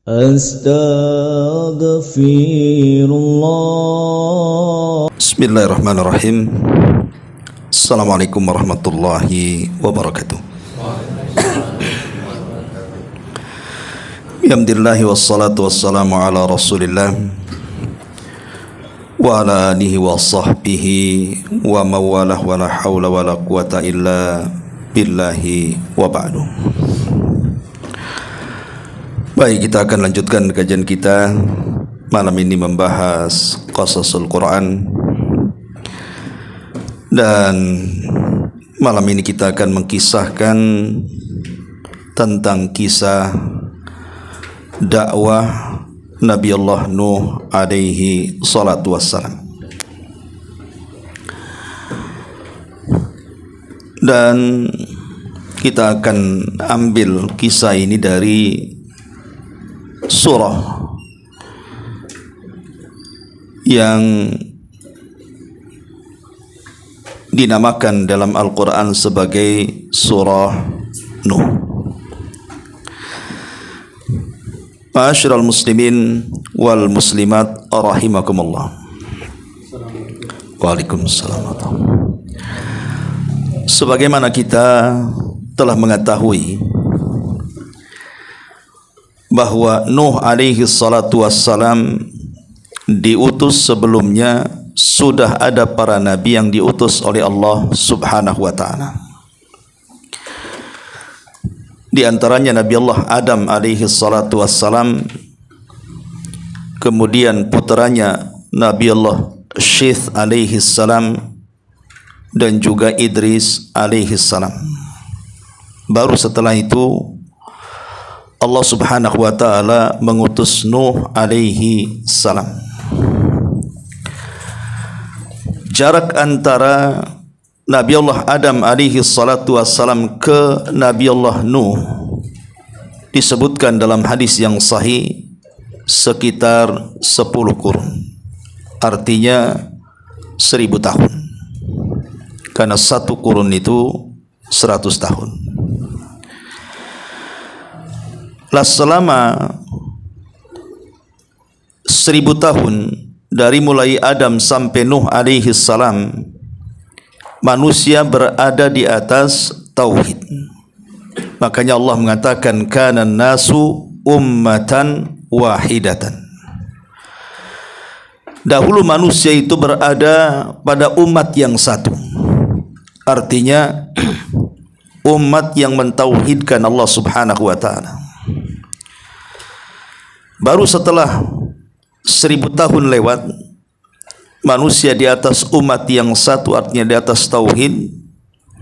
Astaghfirullah. Bismillahirrahmanirrahim. Assalamualaikum warahmatullahi wabarakatuh. Alhamdulillah wassalatu wassalamu ala rasulillah wa ala alihi wa sahbihi wa mawalah wa la hawla wa la quwata illa billahi wa ba'du. Baik, kita akan lanjutkan kajian kita malam ini membahas Qasasul Quran. Dan malam ini kita akan mengkisahkan tentang kisah dakwah Nabi Allah Nuh alaihi salatu wassalam. Dan kita akan ambil kisah ini dari surah yang dinamakan dalam Al-Quran sebagai surah Nuh. Ma'asyiral muslimin wal muslimat rahimakumullah. Waalaikumsalam. Sebagaimana kita telah mengetahui bahwa Nuh alaihi salatu wassalam diutus sebelumnya, sudah ada para nabi yang diutus oleh Allah subhanahu wa ta'ala. Di antaranya Nabi Allah Adam alaihi salatu wassalam, kemudian putranya Nabi Allah Syith alaihi salam, dan juga Idris alaihi salam. Baru setelah itu Allah subhanahu wa ta'ala mengutus Nuh alaihi salam. Jarak antara Nabi Allah Adam alaihi salatu wassalam ke Nabi Allah Nuh disebutkan dalam hadis yang sahih sekitar 10 kurun. Artinya 1000 tahun. Karena satu kurun itu 100 tahun. Lah selama 1000 tahun dari mulai Adam sampai Nuh alaihi salam, manusia berada di atas tauhid. Makanya Allah mengatakan kana nasu ummatan wahidatan. Dahulu manusia itu berada pada umat yang satu. Artinya umat yang mentauhidkan Allah subhanahu wa ta'ala. Baru setelah 1000 tahun lewat, manusia di atas umat yang satu, artinya di atas tauhid,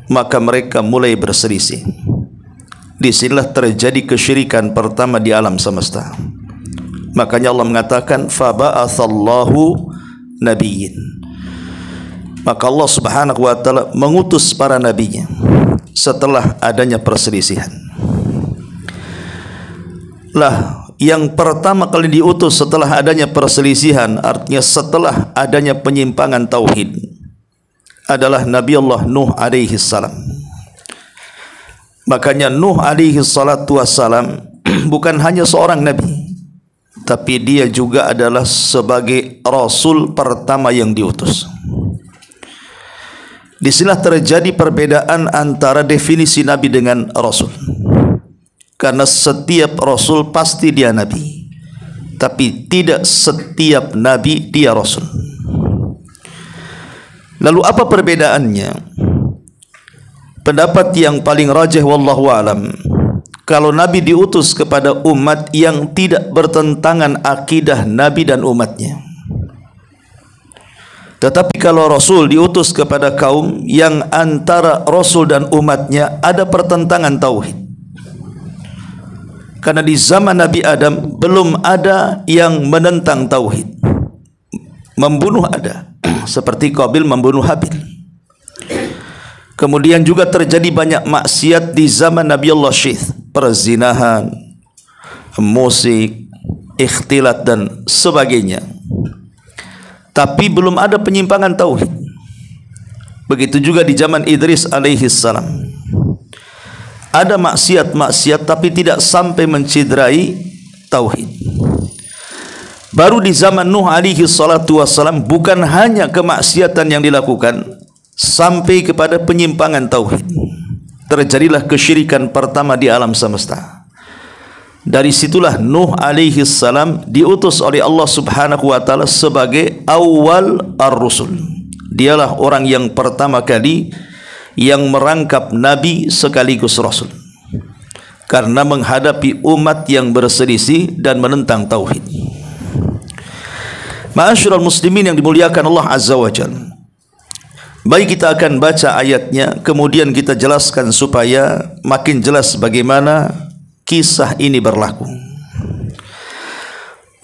maka mereka mulai berselisih. Disinilah terjadi kesyirikan pertama di alam semesta. Makanya Allah mengatakan faba'atsallahu nabiyyin. Maka Allah subhanahu wa ta'ala mengutus para nabinya setelah adanya perselisihan. Lah, yang pertama kali diutus setelah adanya perselisihan, artinya setelah adanya penyimpangan tauhid, adalah Nabi Allah Nuh alaihi salam. Makanya Nuh alaihi salatu wassalam bukan hanya seorang nabi, tapi dia juga adalah sebagai rasul pertama yang diutus. Disinilah terjadi perbedaan antara definisi nabi dengan rasul. Karena setiap rasul pasti dia nabi, tapi tidak setiap nabi dia rasul. Lalu apa perbedaannya? Pendapat yang paling rajih wallahu alam, kalau nabi diutus kepada umat yang tidak bertentangan akidah nabi dan umatnya. Tetapi kalau rasul diutus kepada kaum yang antara rasul dan umatnya ada pertentangan tauhid. Karena di zaman Nabi Adam belum ada yang menentang tauhid. Membunuh ada, seperti Qabil membunuh Habil. Kemudian juga terjadi banyak maksiat di zaman Nabi Allah Syith, perzinahan, musik, ikhtilat dan sebagainya. Tapi belum ada penyimpangan tauhid. Begitu juga di zaman Idris alaihi salam. Ada maksiat-maksiat tapi tidak sampai menciderai tauhid. Baru di zaman Nuh alaihi salatu wassalam bukan hanya kemaksiatan yang dilakukan, sampai kepada penyimpangan tauhid. Terjadilah kesyirikan pertama di alam semesta. Dari situlah Nuh alaihi salam diutus oleh Allah Subhanahu wa taala sebagai awal ar-rusul. Dialah orang yang pertama kali yang merangkap nabi sekaligus rasul, karena menghadapi umat yang berselisih dan menentang tauhid. Ma'asyiral muslimin yang dimuliakan Allah Azza wa Jalla, baik kita akan baca ayatnya, kemudian kita jelaskan supaya makin jelas bagaimana kisah ini berlaku.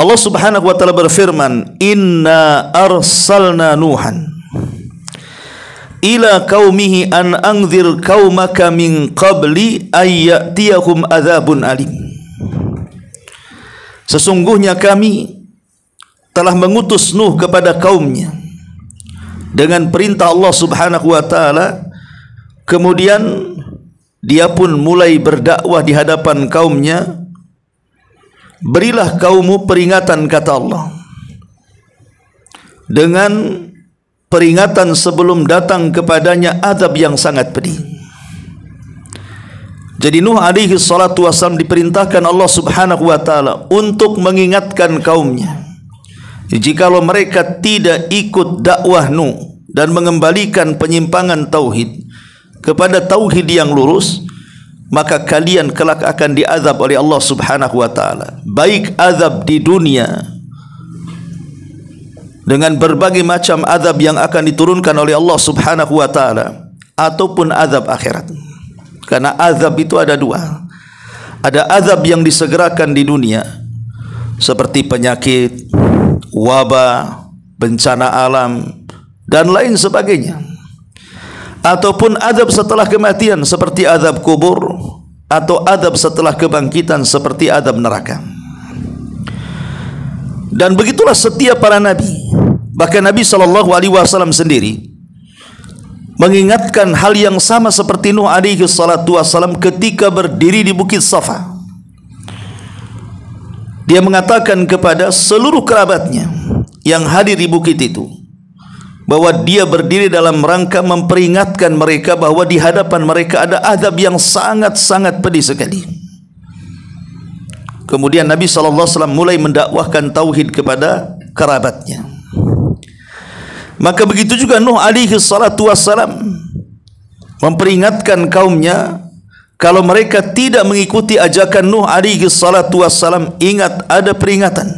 Allah Subhanahu wa taala berfirman, "Inna arsalna Nuhan ila qaumihi an anzir qaumaka min qabli ay ya'tiyahum adzabun alim." Sesungguhnya kami telah mengutus Nuh kepada kaumnya dengan perintah Allah Subhanahu wa taala, kemudian dia pun mulai berdakwah di hadapan kaumnya. Berilah kaummu peringatan, kata Allah, dengan peringatan sebelum datang kepadanya azab yang sangat pedih. Jadi Nuh alaihi salatu wasallam diperintahkan Allah Subhanahu wa taala untuk mengingatkan kaumnya, jikalau mereka tidak ikut dakwah Nuh dan mengembalikan penyimpangan tauhid kepada tauhid yang lurus, maka kalian kelak akan diazab oleh Allah Subhanahu wa taala, baik azab di dunia dengan berbagai macam azab yang akan diturunkan oleh Allah Subhanahu wa taala, ataupun azab akhirat. Karena azab itu ada dua. Ada azab yang disegerakan di dunia seperti penyakit, wabah, bencana alam dan lain sebagainya, ataupun azab setelah kematian seperti azab kubur, atau azab setelah kebangkitan seperti azab neraka. Dan begitulah setiap para nabi. Bahkan Nabi SAW sendiri mengingatkan hal yang sama seperti Nuh alaihi salatu wassalam ketika berdiri di Bukit Safa. Dia mengatakan kepada seluruh kerabatnya yang hadir di bukit itu bahwa dia berdiri dalam rangka memperingatkan mereka bahwa di hadapan mereka ada azab yang sangat-sangat pedih sekali. Kemudian Nabi SAW mulai mendakwahkan tauhid kepada kerabatnya. Maka begitu juga Nuh alaihi salatu wassalam memperingatkan kaumnya, kalau mereka tidak mengikuti ajakan Nuh alaihi salatu wassalam, ingat ada peringatan,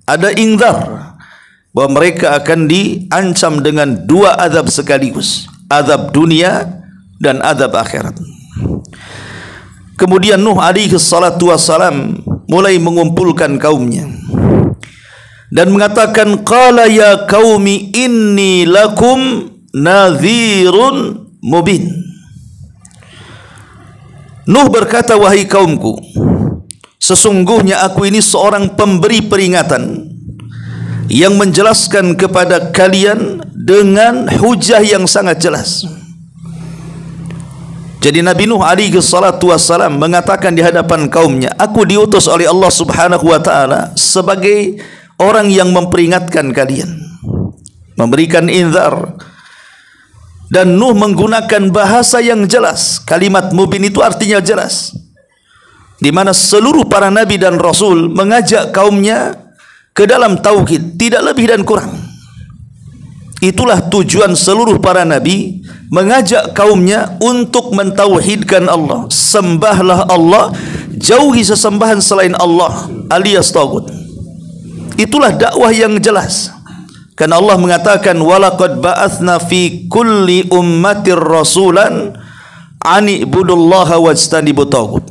ada inzar bahwa mereka akan diancam dengan dua azab sekaligus, azab dunia dan azab akhirat. Kemudian Nuh alaihi salatu wassalam mulai mengumpulkan kaumnya dan mengatakan, qala ya qaumi inni lakum nadhirun mubin. Nuh berkata, wahai kaumku, sesungguhnya aku ini seorang pemberi peringatan yang menjelaskan kepada kalian dengan hujah yang sangat jelas. Jadi Nabi Nuh alaihi salatu wassalam mengatakan di hadapan kaumnya, aku diutus oleh Allah Subhanahu wa taala sebagai orang yang memperingatkan kalian, memberikan inzar. Dan Nuh menggunakan bahasa yang jelas. Kalimat mubin itu artinya jelas, di mana seluruh para nabi dan rasul mengajak kaumnya ke dalam tauhid, tidak lebih dan kurang. Itulah tujuan seluruh para nabi, mengajak kaumnya untuk mentauhidkan Allah. Sembahlah Allah, jauhi sesembahan selain Allah alias tagut. Itulah dakwah yang jelas. Karena Allah mengatakan, walaqad ba'atsna fi kulli ummatir rasulan ani ibudullaha wajtanibut tagut.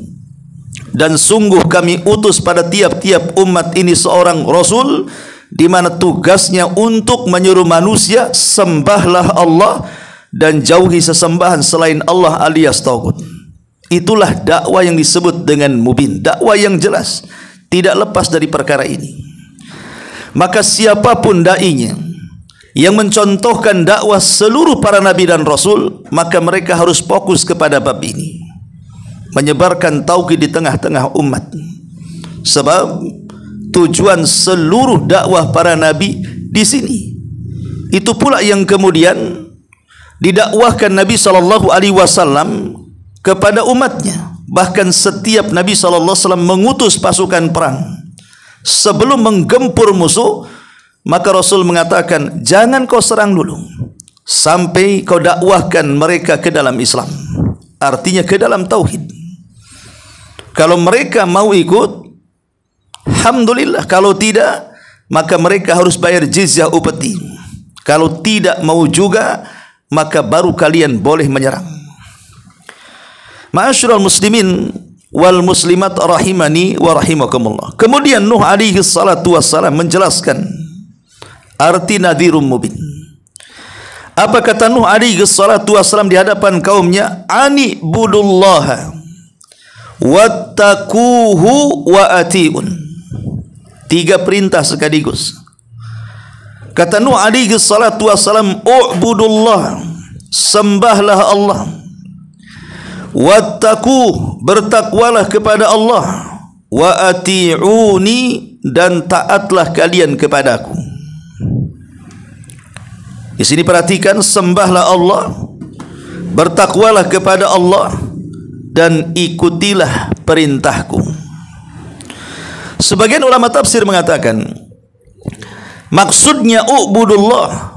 Dan sungguh kami utus pada tiap-tiap umat ini seorang rasul, di mana tugasnya untuk menyuruh manusia sembahlah Allah dan jauhi sesembahan selain Allah alias tagut. Itulah dakwah yang disebut dengan mubin, dakwah yang jelas, tidak lepas dari perkara ini. Maka siapapun da'inya yang mencontohkan dakwah seluruh para nabi dan rasul, maka mereka harus fokus kepada bab ini, menyebarkan tauhid di tengah-tengah umat. Sebab tujuan seluruh dakwah para nabi di sini. Itu pula yang kemudian didakwahkan Nabi SAW kepada umatnya. Bahkan setiap Nabi SAW mengutus pasukan perang, sebelum menggempur musuh, maka Rasul mengatakan, jangan kau serang dulu sampai kau dakwahkan mereka ke dalam Islam, artinya ke dalam tauhid. Kalau mereka mau ikut, alhamdulillah. Kalau tidak, maka mereka harus bayar jizyah upeti. Kalau tidak mau juga, maka baru kalian boleh menyerang. Ma'asyiral muslimin wal muslimat rahimani wa rahimakumullah. Kemudian Nuh alaihi salatu wassalam menjelaskan arti nadhirum mubin. Apa kata Nuh alaihi salatu wassalam di hadapan kaumnya? Ani budullaha wattaquhu wa atiun. 3 perintah sekaligus. Kata Nuh alaihi salatu wassalam, u'budullah, sembahlah Allah, wattaqu, bertakwalah kepada Allah, wa ati'uni, dan taatlah kalian kepadaku. Di sini perhatikan, sembahlah Allah, bertakwalah kepada Allah, dan ikutilah perintahku. Sebagian ulama tafsir mengatakan maksudnya u'budullah,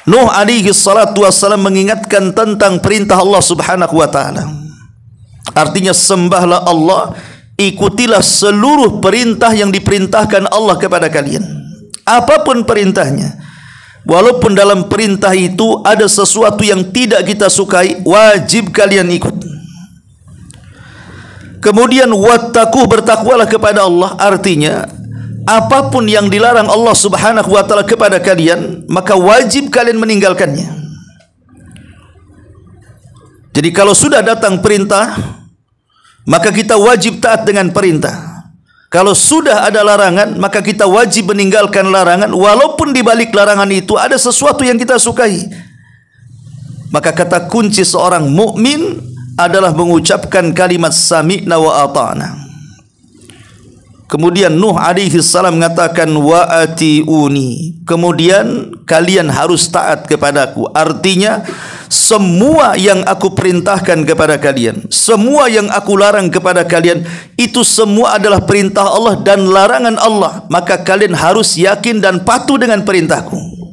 Nuh alaihi salatu wassalam mengingatkan tentang perintah Allah subhanahu wa ta'ala. Artinya sembahlah Allah, ikutilah seluruh perintah yang diperintahkan Allah kepada kalian, apapun perintahnya. Walaupun dalam perintah itu ada sesuatu yang tidak kita sukai, wajib kalian ikut. Kemudian wattaqu, bertakwalah kepada Allah, artinya apapun yang dilarang Allah subhanahu wa ta'ala kepada kalian, maka wajib kalian meninggalkannya. Jadi kalau sudah datang perintah, maka kita wajib taat dengan perintah. Kalau sudah ada larangan, maka kita wajib meninggalkan larangan, walaupun di balik larangan itu ada sesuatu yang kita sukai. Maka kata kunci seorang mukmin adalah mengucapkan kalimat sami'na wa ata'na. Kemudian Nuh alaihi salam mengatakan wa ati'uni, kemudian kalian harus taat kepadaku. Artinya semua yang aku perintahkan kepada kalian, semua yang aku larang kepada kalian, itu semua adalah perintah Allah dan larangan Allah. Maka kalian harus yakin dan patuh dengan perintahku.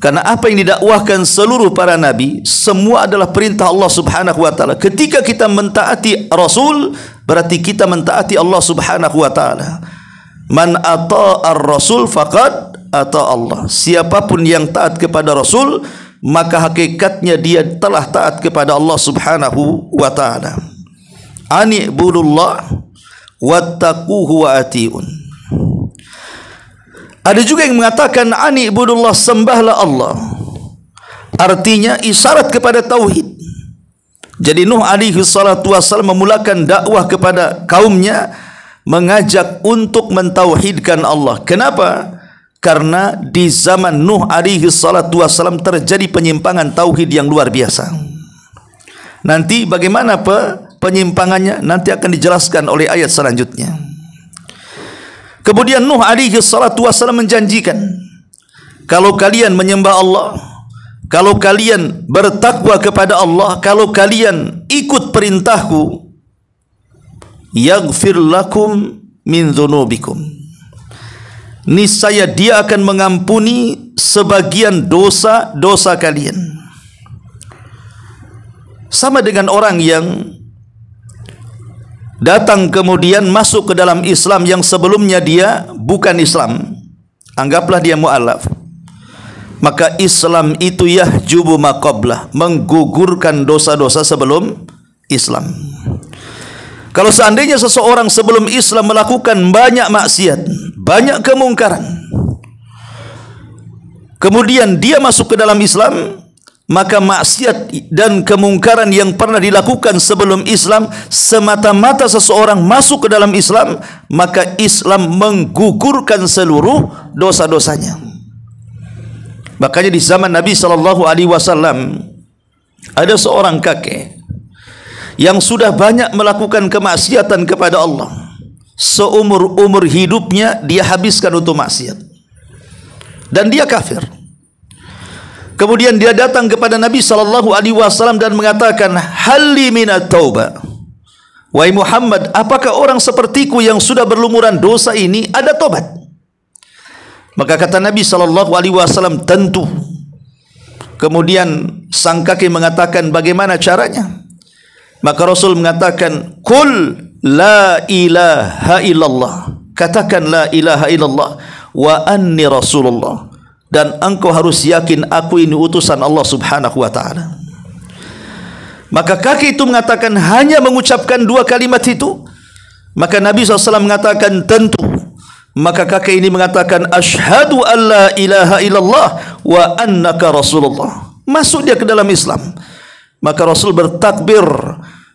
Karena apa yang didakwahkan seluruh para nabi, semua adalah perintah Allah subhanahu wa ta'ala. Ketika kita mentaati Rasul, berarti kita mentaati Allah subhanahu wa ta'ala. Man ata'ar Rasul faqad ata Allah. Siapapun yang taat kepada Rasul, maka hakikatnya dia telah taat kepada Allah subhanahu wa ta'ala. Ani'budullah wattaquhu wa ati'un. Ada juga yang mengatakan ani'budullah, sembahlah Allah, artinya isyarat kepada tauhid. Jadi Nuh alaihi salatu wassalam memulakan dakwah kepada kaumnya, mengajak untuk mentauhidkan Allah. Kenapa? Karena di zaman Nuh alaihi salatu wassalam terjadi penyimpangan tauhid yang luar biasa. Nanti bagaimana penyimpangannya nanti akan dijelaskan oleh ayat selanjutnya. Kemudian Nuh alaihi salatu wassalam menjanjikan, kalau kalian menyembah Allah, kalau kalian bertakwa kepada Allah, kalau kalian ikut perintahku, yaghfir lakum min dzunubikum, niscaya dia akan mengampuni sebagian dosa-dosa kalian. Sama dengan orang yang datang kemudian masuk ke dalam Islam yang sebelumnya dia bukan Islam, anggaplah dia mu'alaf, maka Islam itu yahjubu ma qablah, menggugurkan dosa-dosa sebelum Islam. Kalau seandainya seseorang sebelum Islam melakukan banyak maksiat, banyak kemungkaran, kemudian dia masuk ke dalam Islam, maka maksiat dan kemungkaran yang pernah dilakukan sebelum Islam, semata-mata seseorang masuk ke dalam Islam, maka Islam menggugurkan seluruh dosa-dosanya. Makanya di zaman Nabi SAW ada seorang kakek yang sudah banyak melakukan kemaksiatan kepada Allah, seumur-umur hidupnya dia habiskan untuk maksiat, dan dia kafir. Kemudian dia datang kepada Nabi SAW dan mengatakan, halli minat taubah. Wahai Muhammad, apakah orang sepertiku yang sudah berlumuran dosa ini ada tobat? Maka kata Nabi SAW, tentu. Kemudian sang kakek mengatakan, bagaimana caranya? Maka Rasul mengatakan, Qul la ilaha illallah. Katakan la ilaha illallah wa anni Rasulullah. Dan engkau harus yakin aku ini utusan Allah Subhanahu wa ta'ala. Maka kakek itu mengatakan, hanya mengucapkan dua kalimat itu? Maka Nabi SAW mengatakan, tentu. Maka kakek ini mengatakan, asyhadu an la ilaha illallah wa annaka Rasulullah. Masuk dia ke dalam Islam. Maka Rasul bertakbir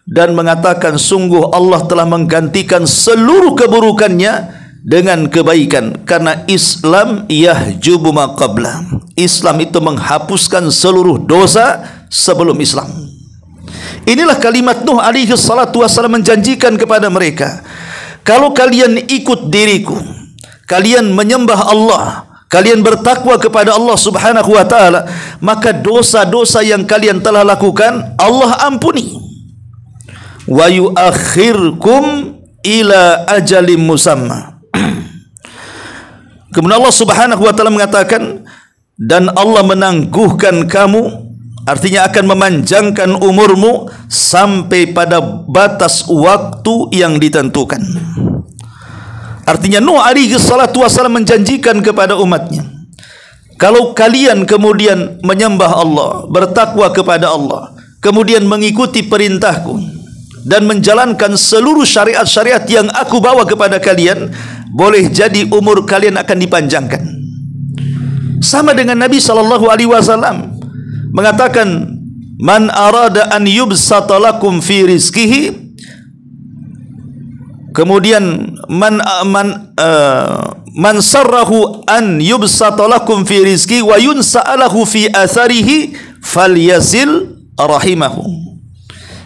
dan mengatakan, sungguh Allah telah menggantikan seluruh keburukannya dengan kebaikan, karena Islam yahjubu ma qabla. Islam itu menghapuskan seluruh dosa sebelum Islam. Inilah kalimat Nuh alaihi salatu wassalam menjanjikan kepada mereka, kalau kalian ikut diriku, kalian menyembah Allah, kalian bertakwa kepada Allah Subhanahu wa ta'ala, maka dosa-dosa yang kalian telah lakukan Allah ampuni. Wa yuakhirkum ila ajalim musamma. Kemudian Allah Subhanahu wa ta'ala mengatakan, dan Allah menangguhkan kamu, artinya akan memanjangkan umurmu sampai pada batas waktu yang ditentukan. Artinya Nuh alaihi salatu wassalam menjanjikan kepada umatnya, kalau kalian kemudian menyembah Allah, bertakwa kepada Allah, kemudian mengikuti perintahku dan menjalankan seluruh syariat-syariat yang aku bawa kepada kalian, boleh jadi umur kalian akan dipanjangkan. Sama dengan Nabi SAW mengatakan, man arada an yubsata lakum fi rizkihi, kemudian man sarrahu an yubsata lakum fi rizki wa yunsa'alahu fi atharihi falyasil rahimahu.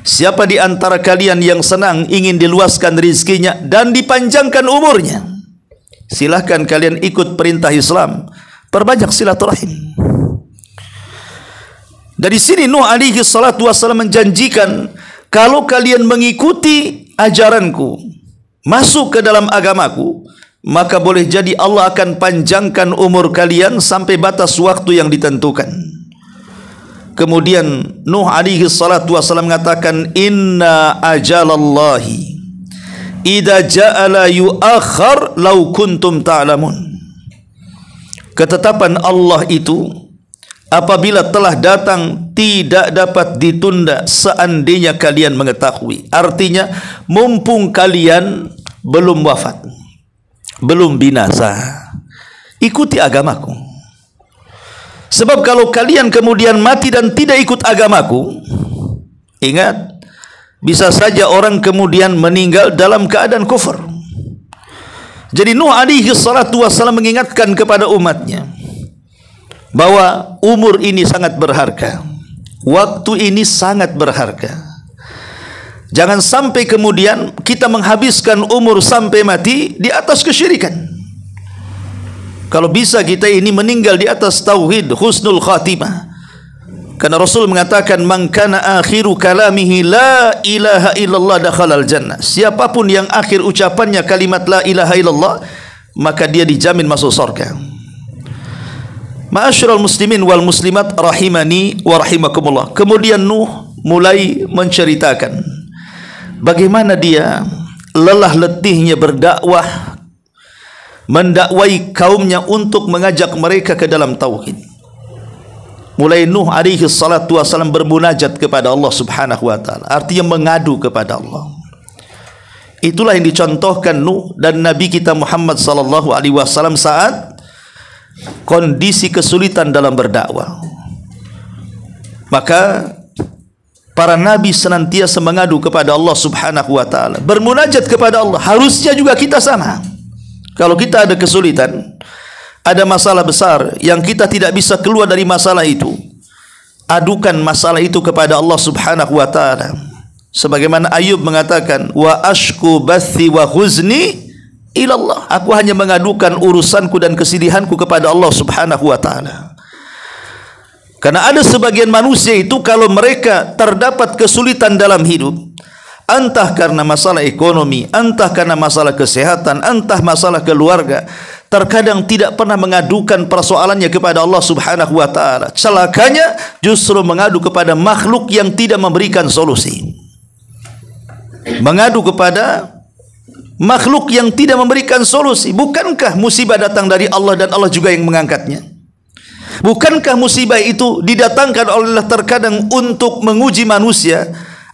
Siapa di antara kalian yang senang ingin diluaskan rizkinya dan dipanjangkan umurnya, silahkan kalian ikut perintah Islam, perbanyak silaturahim. Dari sini Nuh alaihi salatu wassalam menjanjikan, kalau kalian mengikuti ajaranku, masuk ke dalam agamaku, maka boleh jadi Allah akan panjangkan umur kalian sampai batas waktu yang ditentukan. Kemudian Nuh alaihi salatu wassalam mengatakan, inna ajalallahi idza ja'ala yu'akhkhar law kuntum ta'lamun. Ketetapan Allah itu apabila telah datang tidak dapat ditunda seandainya kalian mengetahui. Artinya mumpung kalian belum wafat, belum binasa, ikuti agamaku. Sebab kalau kalian kemudian mati dan tidak ikut agamaku, ingat, bisa saja orang kemudian meninggal dalam keadaan kufur. Jadi Nuh alaihi salatu wassalam mengingatkan kepada umatnya bahwa umur ini sangat berharga, waktu ini sangat berharga. Jangan sampai kemudian kita menghabiskan umur sampai mati di atas kesyirikan. Kalau bisa kita ini meninggal di atas tauhid, husnul khatimah. Karena Rasul mengatakan, man kana akhiru kalamihi la ilaha illallah dakhalal jannah. Siapapun yang akhir ucapannya kalimat la ilaha illallah, maka dia dijamin masuk surga. Ma'asyiral muslimin wal muslimat rahimani wa rahimakumullah. Kemudian Nuh mulai menceritakan bagaimana dia lelah letihnya berdakwah, mendakwai kaumnya untuk mengajak mereka ke dalam tauhid. Mulai Nuh alaihi salatu wassalam bermunajat kepada Allah Subhanahu wa ta'ala, artinya mengadu kepada Allah. Itulah yang dicontohkan Nuh dan Nabi kita Muhammad sallallahu alaihi wasallam saat kondisi kesulitan dalam berdakwah. Maka para nabi senantiasa mengadu kepada Allah Subhanahu wa ta'ala, bermunajat kepada Allah. Harusnya juga kita sama. Kalau kita ada kesulitan, ada masalah besar yang kita tidak bisa keluar dari masalah itu, adukan masalah itu kepada Allah Subhanahu wa ta'ala. Sebagaimana Ayub mengatakan, wa ashku bathi wa huzni ilallah. Aku hanya mengadukan urusanku dan kesedihanku kepada Allah Subhanahu wa taala. Karena ada sebagian manusia itu kalau mereka terdapat kesulitan dalam hidup, entah karena masalah ekonomi, entah karena masalah kesehatan, entah masalah keluarga, terkadang tidak pernah mengadukan persoalannya kepada Allah Subhanahu wa taala. Celakanya justru mengadu kepada makhluk yang tidak memberikan solusi. Mengadu kepada makhluk yang tidak memberikan solusi. Bukankah musibah datang dari Allah dan Allah juga yang mengangkatnya? Bukankah musibah itu didatangkan oleh Allah terkadang untuk menguji manusia,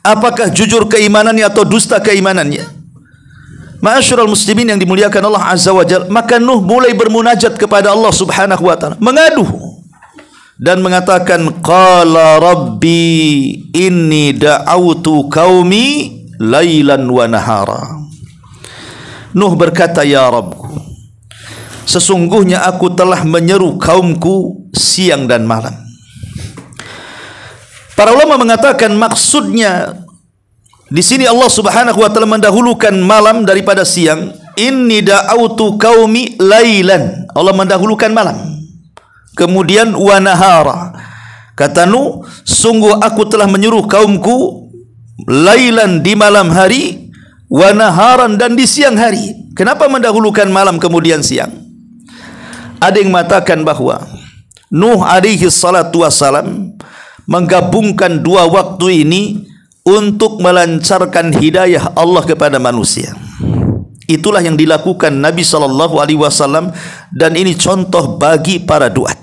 apakah jujur keimanannya atau dusta keimanannya? Ma'asyiral muslimin yang dimuliakan Allah Azza wa Jalla, maka Nuh mulai bermunajat kepada Allah Subhanahu wa taala, mengadu dan mengatakan, qala rabbi inni da'awtu qaumi lailan wa nahara. Nuh berkata, ya Rabbku, sesungguhnya aku telah menyeru kaumku siang dan malam. Para ulama mengatakan maksudnya di sini Allah Subhanahu wa taala mendahulukan malam daripada siang. Inni da'autu qaumi lailan. Allah mendahulukan malam. Kemudian wa nahara. Kata Nuh, sungguh aku telah menyuruh kaumku lailan di malam hari, wa naharan dan di siang hari. Kenapa mendahulukan malam kemudian siang? Ada yang mengatakan bahwa Nuh alaihi salatu wassalam menggabungkan dua waktu ini untuk melancarkan hidayah Allah kepada manusia. Itulah yang dilakukan Nabi SAW, dan ini contoh bagi para duat.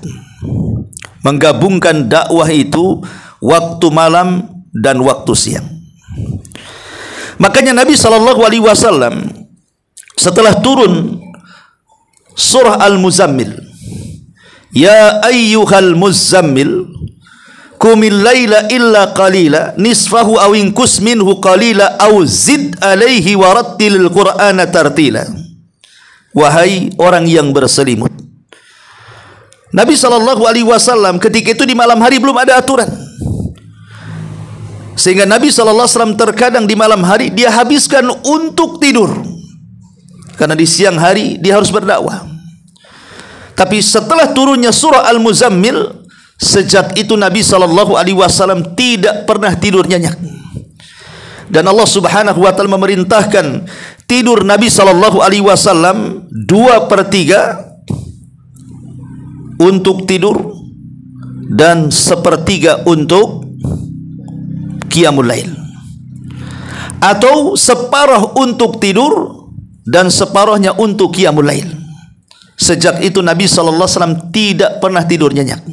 Menggabungkan dakwah itu waktu malam dan waktu siang. Makanya Nabi SAW setelah turun surah Al-Muzammil, ya ayyuhal muzammil qumil laila illa qalila nisfahu aw inqus minhu qalila aw zid alaihi warattilil qur'ana tartila. Wahai orang yang berselimut. Nabi SAW ketika itu di malam hari belum ada aturan, sehingga Nabi SAW terkadang di malam hari dia habiskan untuk tidur, karena di siang hari dia harus berdakwah. Tapi setelah turunnya surah Al-Muzammil, sejak itu Nabi SAW tidak pernah tidur nyenyak. Dan Allah Subhanahu wa taala memerintahkan tidur Nabi SAW 2/3 untuk tidur dan 1/3 untuk qiyamul lail, atau separuh untuk tidur dan separuhnya untuk qiyamul lail. Sejak itu Nabi SAW tidak pernah tidur nyenyak.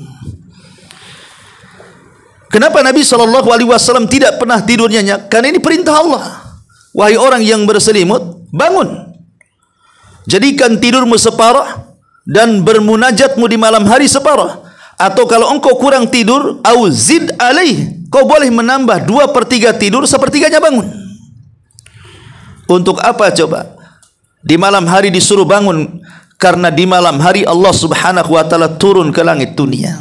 Kenapa Nabi SAW tidak pernah tidur nyenyak? Karena ini perintah Allah. Wahai orang yang berselimut, bangun, jadikan tidurmu separuh dan bermunajatmu di malam hari separuh. Atau kalau engkau kurang tidur, au zid alaih, kau boleh menambah 2/3 tidur, 1/3-nya bangun. Untuk apa coba? Di malam hari disuruh bangun, karena di malam hari Allah Subhanahu wa taala turun ke langit dunia.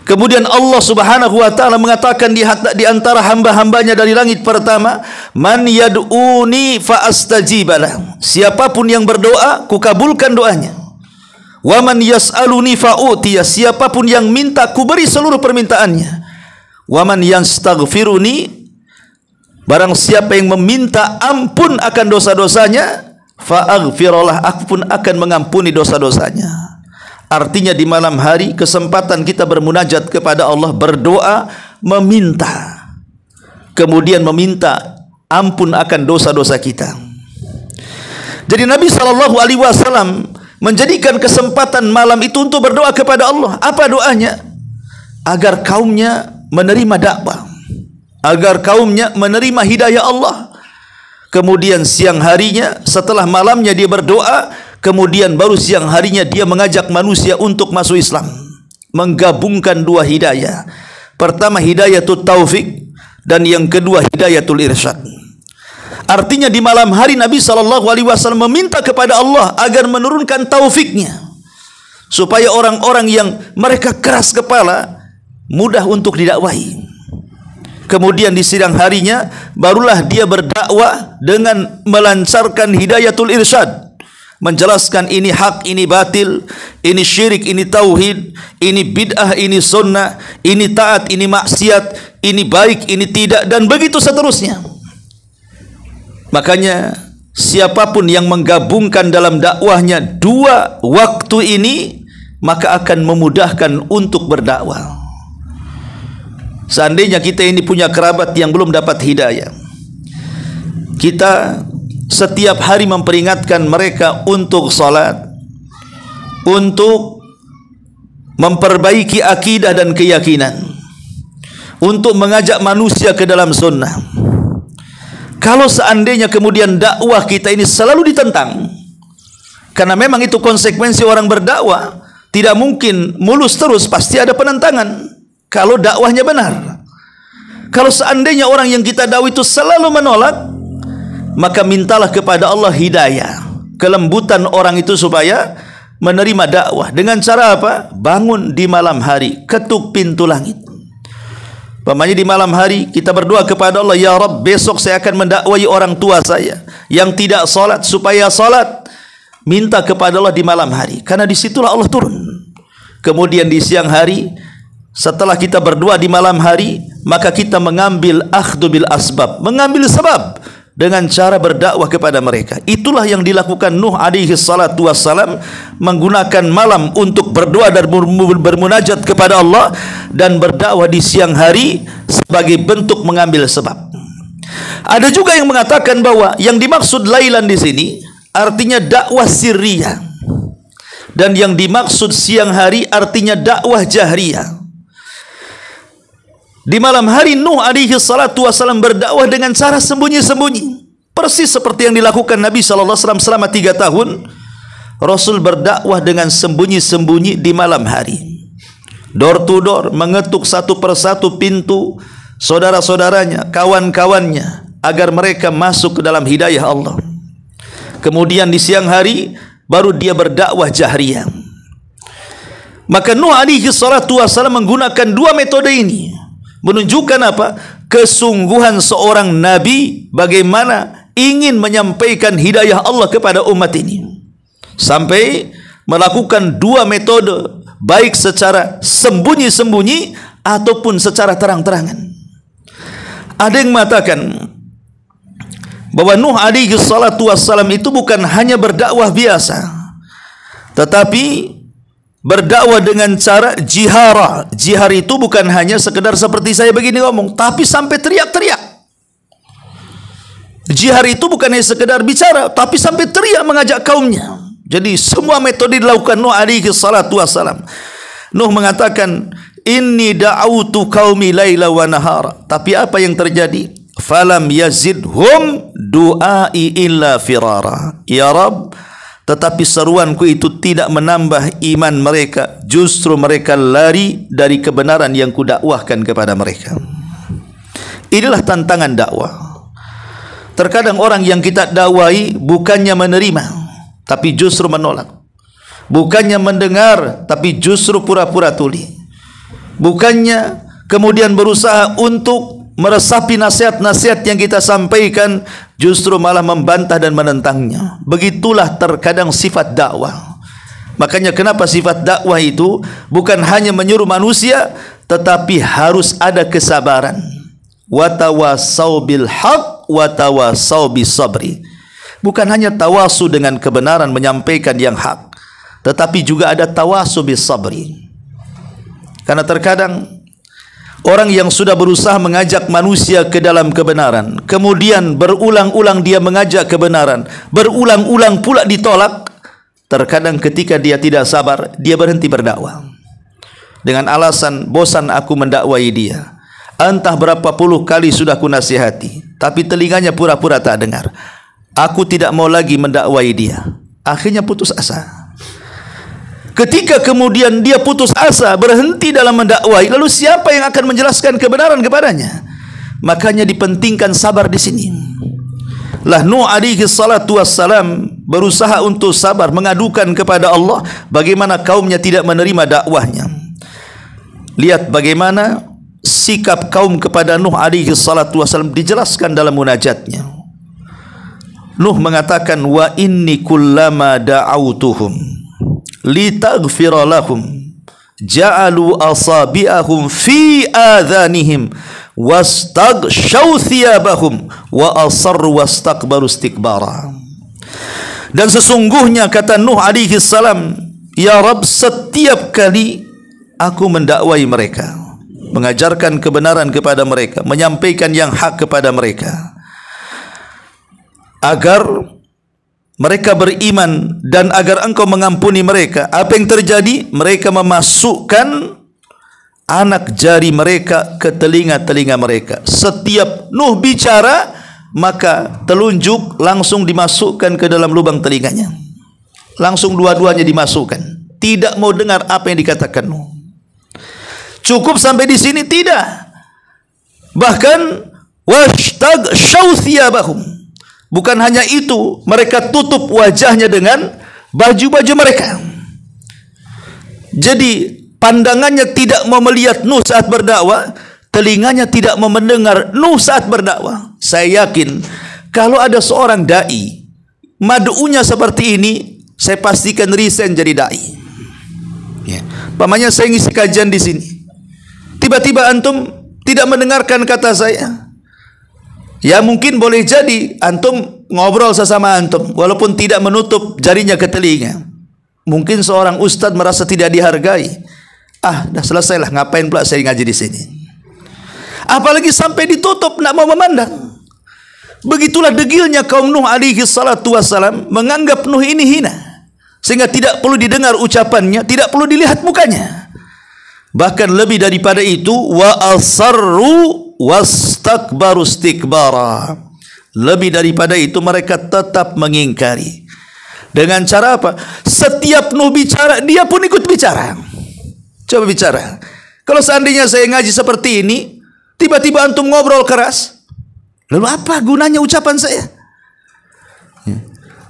Kemudian Allah Subhanahu wa taala mengatakan di antara hamba-hambanya dari langit pertama, man yad'uni fa astajibalah. Siapapun yang berdoa, kukabulkan doanya. Wa man yas'aluni fa utiya. Siapapun yang minta, kuberi seluruh permintaannya. Wa man yastaghfiruni, barang siapa yang meminta ampun akan dosa-dosanya, fa'aghfirullah, aku pun akan mengampuni dosa-dosanya. Artinya di malam hari kesempatan kita bermunajat kepada Allah, berdoa, meminta, kemudian meminta ampun akan dosa-dosa kita. Jadi Nabi SAW menjadikan kesempatan malam itu untuk berdoa kepada Allah. Apa doanya? Agar kaumnya menerima dakwah, agar kaumnya menerima hidayah Allah. Kemudian siang harinya, setelah malamnya dia berdoa, kemudian baru siang harinya dia mengajak manusia untuk masuk Islam. Menggabungkan dua hidayah. Pertama hidayatul taufik, dan yang kedua hidayatul irsyad. Artinya di malam hari Nabi SAW meminta kepada Allah agar menurunkan taufiknya, supaya orang-orang yang mereka keras kepala mudah untuk didakwahi. Kemudian di sidang harinya barulah dia berdakwah dengan melancarkan hidayatul irsyad, menjelaskan ini hak, ini batil, ini syirik, ini tauhid, ini bid'ah, ini sunnah, ini taat, ini maksiat, ini baik, ini tidak, dan begitu seterusnya. Makanya siapapun yang menggabungkan dalam dakwahnya dua waktu ini, maka akan memudahkan untuk berdakwah. Seandainya kita ini punya kerabat yang belum dapat hidayah, kita setiap hari memperingatkan mereka untuk salat, untuk memperbaiki akidah dan keyakinan, untuk mengajak manusia ke dalam sunnah. Kalau seandainya kemudian dakwah kita ini selalu ditentang, karena memang itu konsekuensi orang berdakwah, tidak mungkin mulus terus, pasti ada penentangan kalau dakwahnya benar. Kalau seandainya orang yang kita dakwah itu selalu menolak, maka mintalah kepada Allah hidayah, kelembutan orang itu supaya menerima dakwah. Dengan cara apa? Bangun di malam hari, ketuk pintu langit. Pamannya di malam hari kita berdoa kepada Allah, ya Rabb, besok saya akan mendakwai orang tua saya yang tidak salat supaya salat. Minta kepada Allah di malam hari, karena disitulah Allah turun. Kemudian di siang hari, setelah kita berdoa di malam hari, maka kita mengambil akhdhu bil asbab, mengambil sebab dengan cara berdakwah kepada mereka. Itulah yang dilakukan Nuh alaihi salatu wassalam, menggunakan malam untuk berdoa dan bermunajat kepada Allah, dan berdakwah di siang hari sebagai bentuk mengambil sebab. Ada juga yang mengatakan bahwa yang dimaksud lailan di sini artinya dakwah sirriyah, dan yang dimaksud siang hari artinya dakwah jahriyah. Di malam hari Nuh alaihi salatu wasallam berdakwah dengan cara sembunyi-sembunyi, persis seperti yang dilakukan Nabi SAW selama 3 tahun. Rasul berdakwah dengan sembunyi-sembunyi di malam hari, door to door, mengetuk satu persatu pintu saudara-saudaranya, kawan-kawannya, agar mereka masuk ke dalam hidayah Allah. Kemudian di siang hari baru dia berdakwah jahriyah. Maka Nuh alaihi salatu wasallam menggunakan dua metode ini, menunjukkan apa? Kesungguhan seorang nabi bagaimana ingin menyampaikan hidayah Allah kepada umat ini, sampai melakukan dua metode, baik secara sembunyi-sembunyi ataupun secara terang-terangan. Ada yang mengatakan bahwa Nuh alaihi salatu wassalam itu bukan hanya berdakwah biasa, tetapi berdakwah dengan cara jihara. Jihar itu bukan hanya sekedar seperti saya begini ngomong, tapi sampai teriak-teriak. Jihar itu bukan hanya sekedar bicara, tapi sampai teriak mengajak kaumnya. Jadi semua metode dilakukan Nuh alaihi salatu wassalam. Nuh mengatakan, inni da'autu qaumi laila wa nahara. Tapi apa yang terjadi? Falam yazidhum du'ai illa firara. Ya Rabb, tetapi seruanku itu tidak menambah iman mereka, justru mereka lari dari kebenaran yang kudakwahkan kepada mereka. Inilah tantangan dakwah. Terkadang orang yang kita dakwai bukannya menerima, tapi justru menolak. Bukannya mendengar, tapi justru pura-pura tuli. Bukannya kemudian berusaha untuk meresapi nasihat-nasihat yang kita sampaikan, justru malah membantah dan menentangnya. Begitulah terkadang sifat dakwah. Makanya kenapa sifat dakwah itu bukan hanya menyuruh manusia, tetapi harus ada kesabaran. Watawasau bil haq watawasau bis sabri. Bukan hanya tawasu dengan kebenaran, menyampaikan yang hak, tetapi juga ada tawasu bis sabri. Karena terkadang orang yang sudah berusaha mengajak manusia ke dalam kebenaran, kemudian berulang-ulang dia mengajak kebenaran, berulang-ulang pula ditolak, terkadang ketika dia tidak sabar, dia berhenti berdakwah dengan alasan, bosan aku mendakwai dia. Entah berapa puluh kali sudah ku nasihati, tapi telinganya pura-pura tak dengar. Aku tidak mau lagi mendakwai dia. Akhirnya putus asa. Ketika kemudian dia putus asa, berhenti dalam mendakwai, lalu siapa yang akan menjelaskan kebenaran kepadanya? Makanya dipentingkan sabar di sini. Lah Nuh alaihi salatu wassalam berusaha untuk sabar, mengadukan kepada Allah bagaimana kaumnya tidak menerima dakwahnya. Lihat bagaimana sikap kaum kepada Nuh alaihi salatu wasallam dijelaskan dalam munajatnya. Nuh mengatakan, wa inni kullama da'autuhum litaghfira lahum ja'alu asabi'ahum fi adhanihim wastaghshaw thiyabahum wa asarru wastakbaru istikbara. Dan sesungguhnya kata Nuh alaihi salam, ya Rabb, setiap kali aku mendakwai mereka, mengajarkan kebenaran kepada mereka, menyampaikan yang hak kepada mereka, agar mereka beriman dan agar engkau mengampuni mereka, apa yang terjadi? Mereka memasukkan anak jari mereka ke telinga-telinga mereka. Setiap Nuh bicara, maka telunjuk langsung dimasukkan ke dalam lubang telinganya. Langsung dua-duanya dimasukkan. Tidak mau dengar apa yang dikatakan Nuh. Cukup sampai di sini? Tidak. Bahkan wastaghshaw thiyabahum. Bukan hanya itu, mereka tutup wajahnya dengan baju-baju mereka. Jadi pandangannya tidak mau melihat Nuh saat berdakwah, telinganya tidak mau mendengar Nuh saat berdakwah. Saya yakin kalau ada seorang dai mad'unya seperti ini, saya pastikan resign jadi dai. Ya. Pamannya saya ngisi kajian di sini, tiba-tiba antum tidak mendengarkan kata saya. Ya mungkin boleh jadi antum ngobrol sesama antum walaupun tidak menutup jarinya ke telinga. Mungkin seorang ustadz merasa tidak dihargai. Dah selesailah, ngapain pula saya ngaji di sini? Apalagi sampai ditutup, nak mau memandang. Begitulah degilnya kaum Nuh alaihi salatu wassalam, menganggap Nuh ini hina, sehingga tidak perlu didengar ucapannya, tidak perlu dilihat mukanya. Bahkan lebih daripada itu, wa asarru wastakbaru istikbara. Lebih daripada itu, mereka tetap mengingkari. Dengan cara apa? Setiap Nuh bicara, dia pun ikut bicara. Coba bicara. Kalau seandainya saya ngaji seperti ini, tiba-tiba antum ngobrol keras, lalu apa gunanya ucapan saya?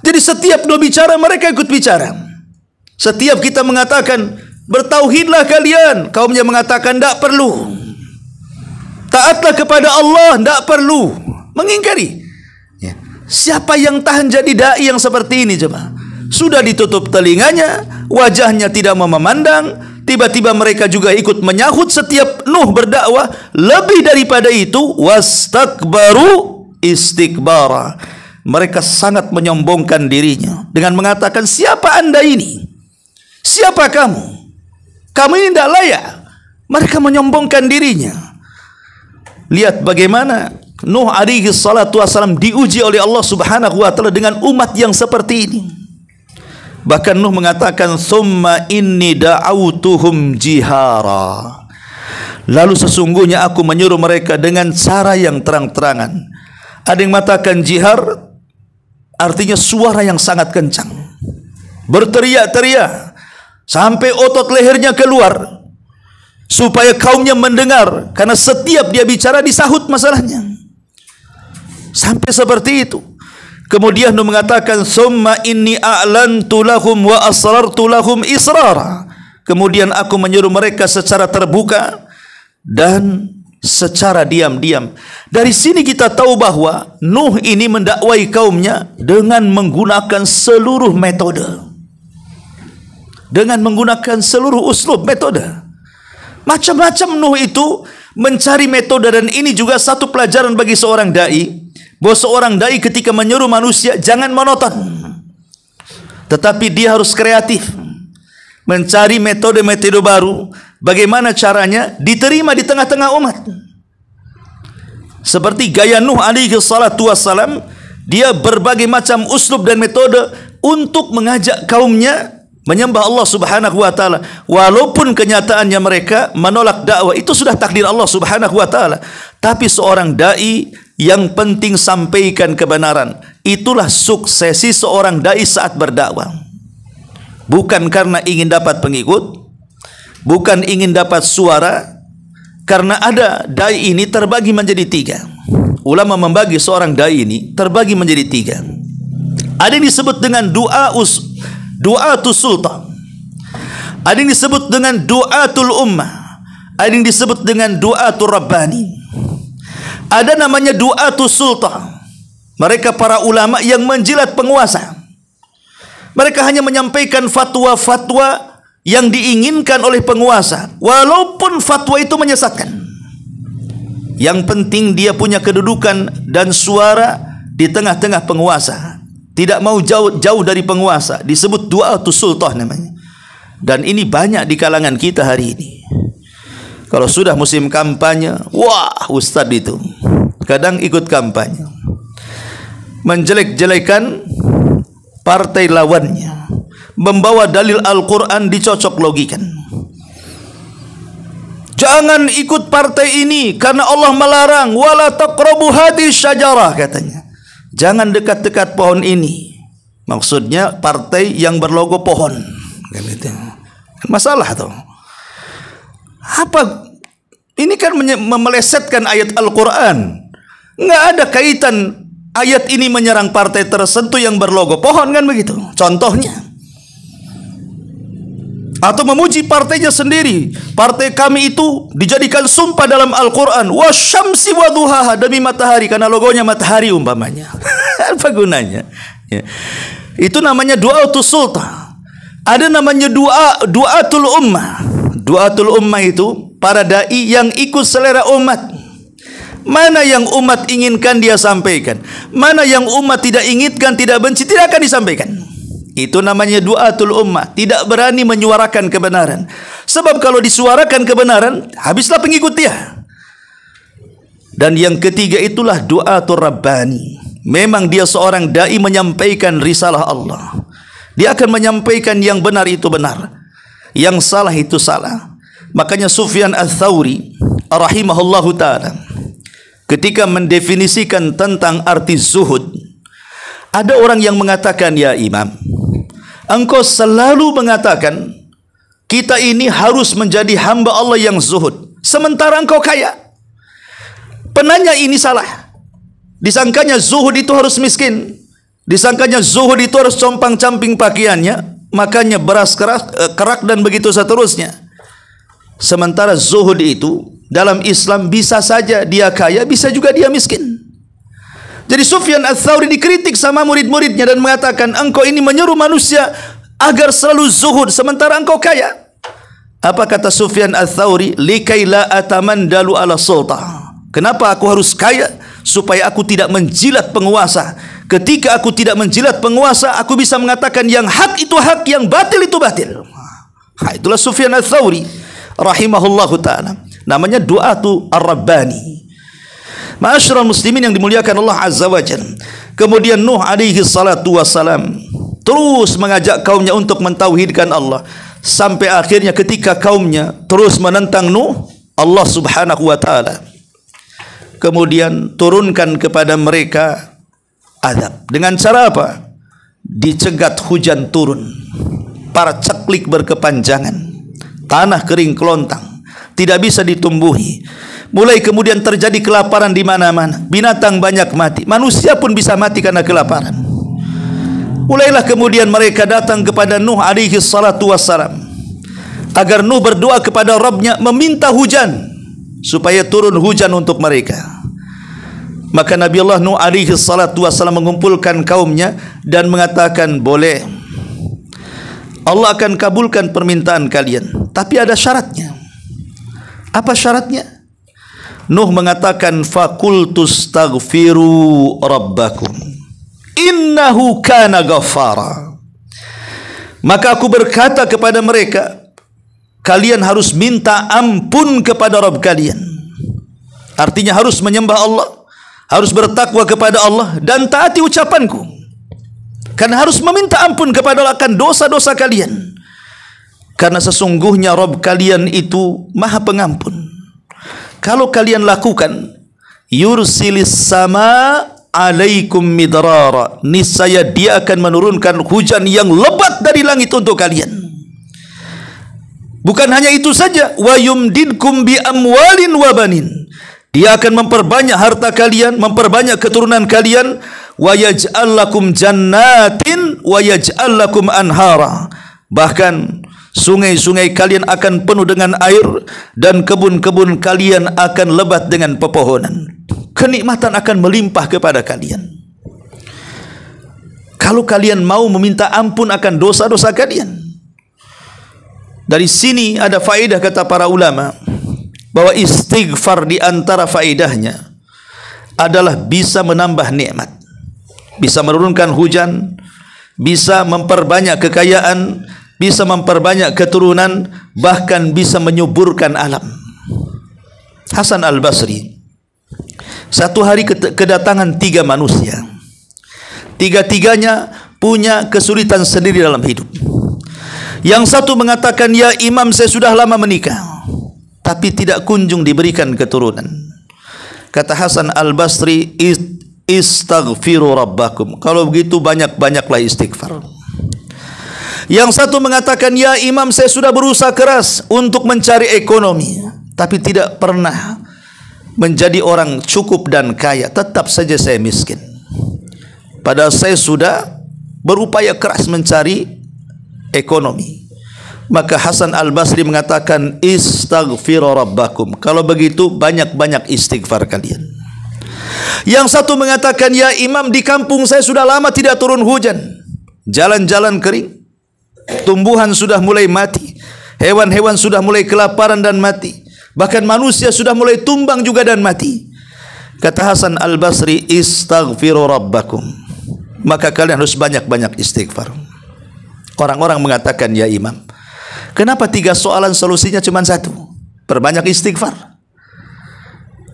Jadi setiap Nuh bicara, mereka ikut bicara. Setiap kita mengatakan bertauhidlah kalian, kaumnya mengatakan tidak perlu. Taatlah kepada Allah, tidak perlu. Mengingkari. Ya. Siapa yang tahan jadi dai yang seperti ini coba? Sudah ditutup telinganya, wajahnya tidak mau memandang, tiba-tiba mereka juga ikut menyahut setiap Nuh berdakwah. Lebih daripada itu, wastakbaru istikbara. Mereka sangat menyombongkan dirinya dengan mengatakan, siapa anda ini? Siapa kamu? Kamu ini tidak layak. Mereka menyombongkan dirinya. Lihat bagaimana Nuh alaihi salatu wassalam diuji oleh Allah subhanahu wa ta'ala dengan umat yang seperti ini. Bahkan Nuh mengatakan, summa inni da'autuhum jihara. Lalu sesungguhnya aku menyuruh mereka dengan cara yang terang-terangan. Ada yang mengatakan jihar artinya suara yang sangat kencang, berteriak-teriak sampai otot lehernya keluar, supaya kaumnya mendengar, karena setiap dia bicara disahut masalahnya. Sampai seperti itu. Kemudian Nuh mengatakan, summa inni a'lantu lahum wa asrartu lahum israra. Kemudian aku menyuruh mereka secara terbuka dan secara diam-diam. Dari sini kita tahu bahwa Nuh ini mendakwai kaumnya dengan menggunakan seluruh metode, dengan menggunakan seluruh uslub, metode. Macam-macam Nuh itu mencari metode. Dan ini juga satu pelajaran bagi seorang dai, bahwa seorang dai ketika menyuruh manusia jangan monoton, tetapi dia harus kreatif, mencari metode-metode baru. Bagaimana caranya diterima di tengah-tengah umat? Seperti gaya Nuh alaihi salatu wassalam, dia berbagai macam uslub dan metode untuk mengajak kaumnya menyembah Allah subhanahu wa ta'ala. Walaupun kenyataannya mereka menolak dakwah, itu sudah takdir Allah subhanahu wa ta'ala. Tapi seorang da'i yang penting sampaikan kebenaran. Itulah suksesi seorang da'i saat berdakwah. Bukan karena ingin dapat pengikut, bukan ingin dapat suara. Karena ada da'i ini terbagi menjadi tiga. Ulama membagi seorang da'i ini terbagi menjadi tiga. Ada yang disebut dengan du'atus sultan, ada yang disebut dengan du'atul ummah, Ada yang disebut dengan du'atul rabbani. Ada namanya du'atul sultan. Mereka para ulama yang menjilat penguasa. Mereka hanya menyampaikan fatwa-fatwa yang diinginkan oleh penguasa, walaupun fatwa itu menyesatkan. Yang penting dia punya kedudukan dan suara di tengah-tengah penguasa, tidak mau jauh dari penguasa. Disebut du'atul sultan namanya. Dan ini banyak di kalangan kita hari ini. Kalau sudah musim kampanye, wah, ustaz itu kadang ikut kampanye, menjelek-jelekan partai lawannya, membawa dalil Al-Quran dicocok logikan. Jangan ikut partai ini karena Allah melarang, wala taqrabu hadhihi syajarah, katanya. Jangan dekat-dekat pohon ini. Maksudnya partai yang berlogo pohon. Masalah tuh. Apa? Ini kan memelesetkan ayat Al-Quran. Nggak ada kaitan ayat ini menyerang partai tertentu yang berlogo pohon, kan begitu contohnya. Atau memuji partainya sendiri. Partai kami itu dijadikan sumpah dalam Al-Quran, wasyamsi waduhaha, demi matahari, karena logonya matahari umpamanya. Apa gunanya? Ya. Itu namanya du'atul sultan. Ada namanya du'atul ummah. Du'atul ummah itu para dai yang ikut selera umat. Mana yang umat inginkan dia sampaikan, mana yang umat tidak inginkan, tidak benci, tidak akan disampaikan. Itu namanya du'atul ummah. Tidak berani menyuarakan kebenaran. Sebab kalau disuarakan kebenaran, habislah pengikut dia. Dan yang ketiga itulah du'atul rabbani. Memang dia seorang dai menyampaikan risalah Allah. Dia akan menyampaikan yang benar itu benar, yang salah itu salah. Makanya Sufyan Ats-Tsauri rahimahullahu ta'ala ketika mendefinisikan tentang arti zuhud, ada orang yang mengatakan, ya Imam, engkau selalu mengatakan kita ini harus menjadi hamba Allah yang zuhud, sementara engkau kaya. Penanya ini salah. Disangkanya zuhud itu harus miskin, disangkanya zuhud itu harus compang-camping pakaiannya, makanya beras kerak dan begitu seterusnya. Sementara zuhud itu dalam Islam bisa saja dia kaya, bisa juga dia miskin. Jadi Sufyan Ats-Tsauri dikritik sama murid-muridnya dan mengatakan, engkau ini menyuruh manusia agar selalu zuhud sementara engkau kaya. Apa kata Sufyan Ats-Tsauri? Likai la atamandalu ala sultan. Kenapa aku harus kaya? Supaya aku tidak menjilat penguasa. Ketika aku tidak menjilat penguasa, aku bisa mengatakan yang hak itu hak, yang batil itu batil. Itulah Sufyan Ats-Tsauri rahimahullahu ta'ala. Namanya du'atu ar-rabbani. Ma'asyiral muslimin yang dimuliakan Allah Azza wa Jalla. Kemudian Nuh alaihi salatu wassalam terus mengajak kaumnya untuk mentauhidkan Allah, sampai akhirnya ketika kaumnya terus menentang Nuh, Allah subhanahu wa ta'ala kemudian turunkan kepada mereka azab. Dengan cara apa? Dicegat hujan turun, para ceklik berkepanjangan, tanah kering kelontang, tidak bisa ditumbuhi. Mulai kemudian terjadi kelaparan di mana-mana, binatang banyak mati, manusia pun bisa mati karena kelaparan. Mulailah kemudian mereka datang kepada Nuh alaihi salatu wassalam agar Nuh berdoa kepada Rabbnya, meminta hujan supaya turun hujan untuk mereka. Maka Nabi Allah Nuh alaihi salatu wassalam mengumpulkan kaumnya dan mengatakan, boleh, Allah akan kabulkan permintaan kalian, tapi ada syaratnya. Apa syaratnya? Nuh mengatakan, fakultus taghfiru rabbakum innahu kana ghaffara. Maka aku berkata kepada mereka, kalian harus minta ampun kepada Rabb kalian. Artinya harus menyembah Allah, harus bertakwa kepada Allah dan taati ucapanku. Karena harus meminta ampun kepada Allah akan dosa-dosa kalian. Karena sesungguhnya Rabb kalian itu Maha Pengampun. Kalau kalian lakukan, yursilis sama alaikum midrara, niscaya dia akan menurunkan hujan yang lebat dari langit untuk kalian. Bukan hanya itu saja, wa yumdidkum bi amwalin wa banin, dia akan memperbanyak harta kalian, memperbanyak keturunan kalian, wa yaj'al lakum jannatin wa yaj'al lakum anhara, bahkan Sungai-sungai kalian akan penuh dengan air dan kebun-kebun kalian akan lebat dengan pepohonan. Kenikmatan akan melimpah kepada kalian. Kalau kalian mau meminta ampun akan dosa-dosa kalian. Dari sini ada faedah kata para ulama bahwa istighfar di antara faedahnya adalah bisa menambah nikmat, bisa menurunkan hujan, bisa memperbanyak kekayaan, bisa memperbanyak keturunan, bahkan bisa menyuburkan alam. Hasan Al-Basri satu hari kedatangan 3 manusia. Tiga-tiganya punya kesulitan sendiri dalam hidup. Yang satu mengatakan, ya imam, saya sudah lama menikah tapi tidak kunjung diberikan keturunan. Kata Hasan Al-Basri, istaghfiru rabbakum. Kalau begitu banyak-banyaklah istighfar. Yang satu mengatakan, ya imam, saya sudah berusaha keras untuk mencari ekonomi tapi tidak pernah menjadi orang cukup dan kaya, tetap saja saya miskin. Padahal saya sudah berupaya keras mencari ekonomi. Maka Hasan Al-Basri mengatakan, istaghfiru rabbakum. Kalau begitu banyak-banyak istighfar kalian. Yang satu mengatakan, ya imam, di kampung saya sudah lama tidak turun hujan. Jalan-jalan kering, tumbuhan sudah mulai mati, hewan-hewan sudah mulai kelaparan dan mati, bahkan manusia sudah mulai tumbang juga dan mati. Kata Hasan Al-Basri, istaghfiru rabbakum. Maka kalian harus banyak-banyak istighfar. Orang-orang mengatakan, ya imam, kenapa 3 soalan solusinya cuma 1? Perbanyak istighfar.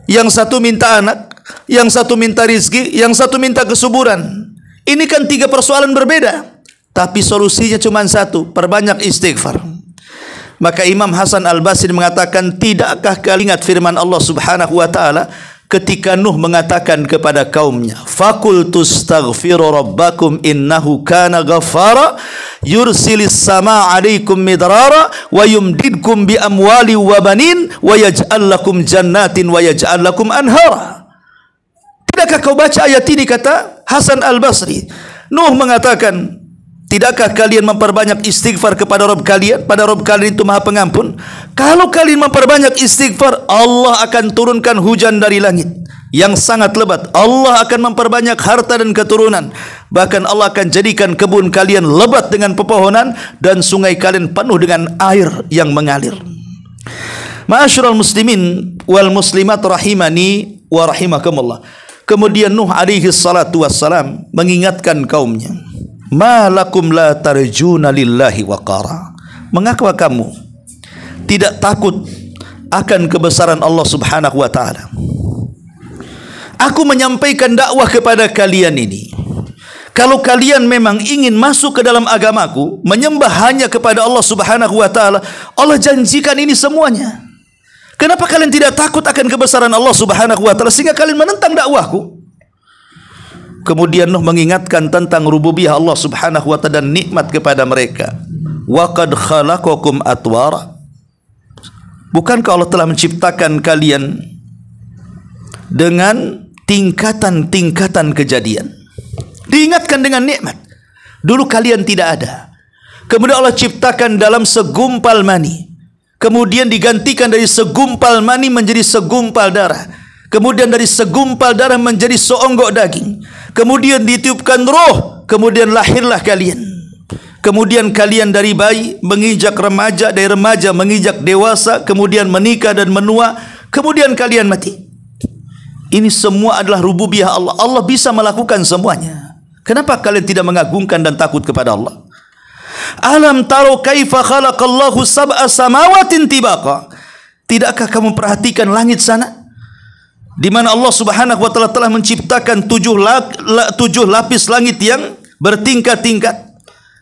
Yang satu minta anak, yang satu minta rizki, yang satu minta kesuburan. Ini kan 3 persoalan berbeda, tapi solusinya cuma 1, perbanyak istighfar. Maka Imam Hasan Al-Basri mengatakan, tidakkah kalian ingat firman Allah Subhanahu wa taala ketika Nuh mengatakan kepada kaumnya, faqultu astaghfiru rabbakum innahu kana ghaffara yursilis samaa 'alaikum midrara wa yumdidkum bi amwali wa banin wa yaj'al lakum jannatin wa yaj'al lakum anhara. Tidakkah kau baca ayat ini, kata Hasan Al-Basri. Nuh mengatakan, tidakkah kalian memperbanyak istighfar kepada Rabb kalian? Pada Rabb kalian itu Maha Pengampun. Kalau kalian memperbanyak istighfar, Allah akan turunkan hujan dari langit yang sangat lebat. Allah akan memperbanyak harta dan keturunan. Bahkan Allah akan jadikan kebun kalian lebat dengan pepohonan dan sungai kalian penuh dengan air yang mengalir. Ma'asyiral muslimin wal muslimat rahimani wa rahimakumullah. Kemudian Nuh alaihi salatu wassalam mengingatkan kaumnya, ma lakum la tarjuna lillahi waqara. Mengapa kamu tidak takut akan kebesaran Allah Subhanahu wa taala? Aku menyampaikan dakwah kepada kalian ini. Kalau kalian memang ingin masuk ke dalam agamaku, menyembah hanya kepada Allah Subhanahu wa taala, Allah janjikan ini semuanya. Kenapa kalian tidak takut akan kebesaran Allah Subhanahu wa taala sehingga kalian menentang dakwahku? Kemudian Nuh mengingatkan tentang rububiyah Allah Subhanahu wa taala dan nikmat kepada mereka. Wa qad khalaqakum atwara. Bukankah Allah telah menciptakan kalian dengan tingkatan-tingkatan kejadian? Diingatkan dengan nikmat. Dulu kalian tidak ada. Kemudian Allah ciptakan dalam segumpal mani. Kemudian digantikan dari segumpal mani menjadi segumpal darah. Kemudian dari segumpal darah menjadi seonggok daging. Kemudian ditiupkan roh. Kemudian lahirlah kalian. Kemudian kalian dari bayi menginjak remaja, dari remaja menginjak dewasa, kemudian menikah dan menua, kemudian kalian mati. Ini semua adalah rububiyah Allah. Allah bisa melakukan semuanya. Kenapa kalian tidak mengagungkan dan takut kepada Allah? Alam taro kaifa khalaqallahu sab'a samawatin tibaqa. Tidakkah kamu perhatikan langit sana, di mana Allah Subhanahu wa taala telah menciptakan 7 lapis langit yang bertingkat-tingkat.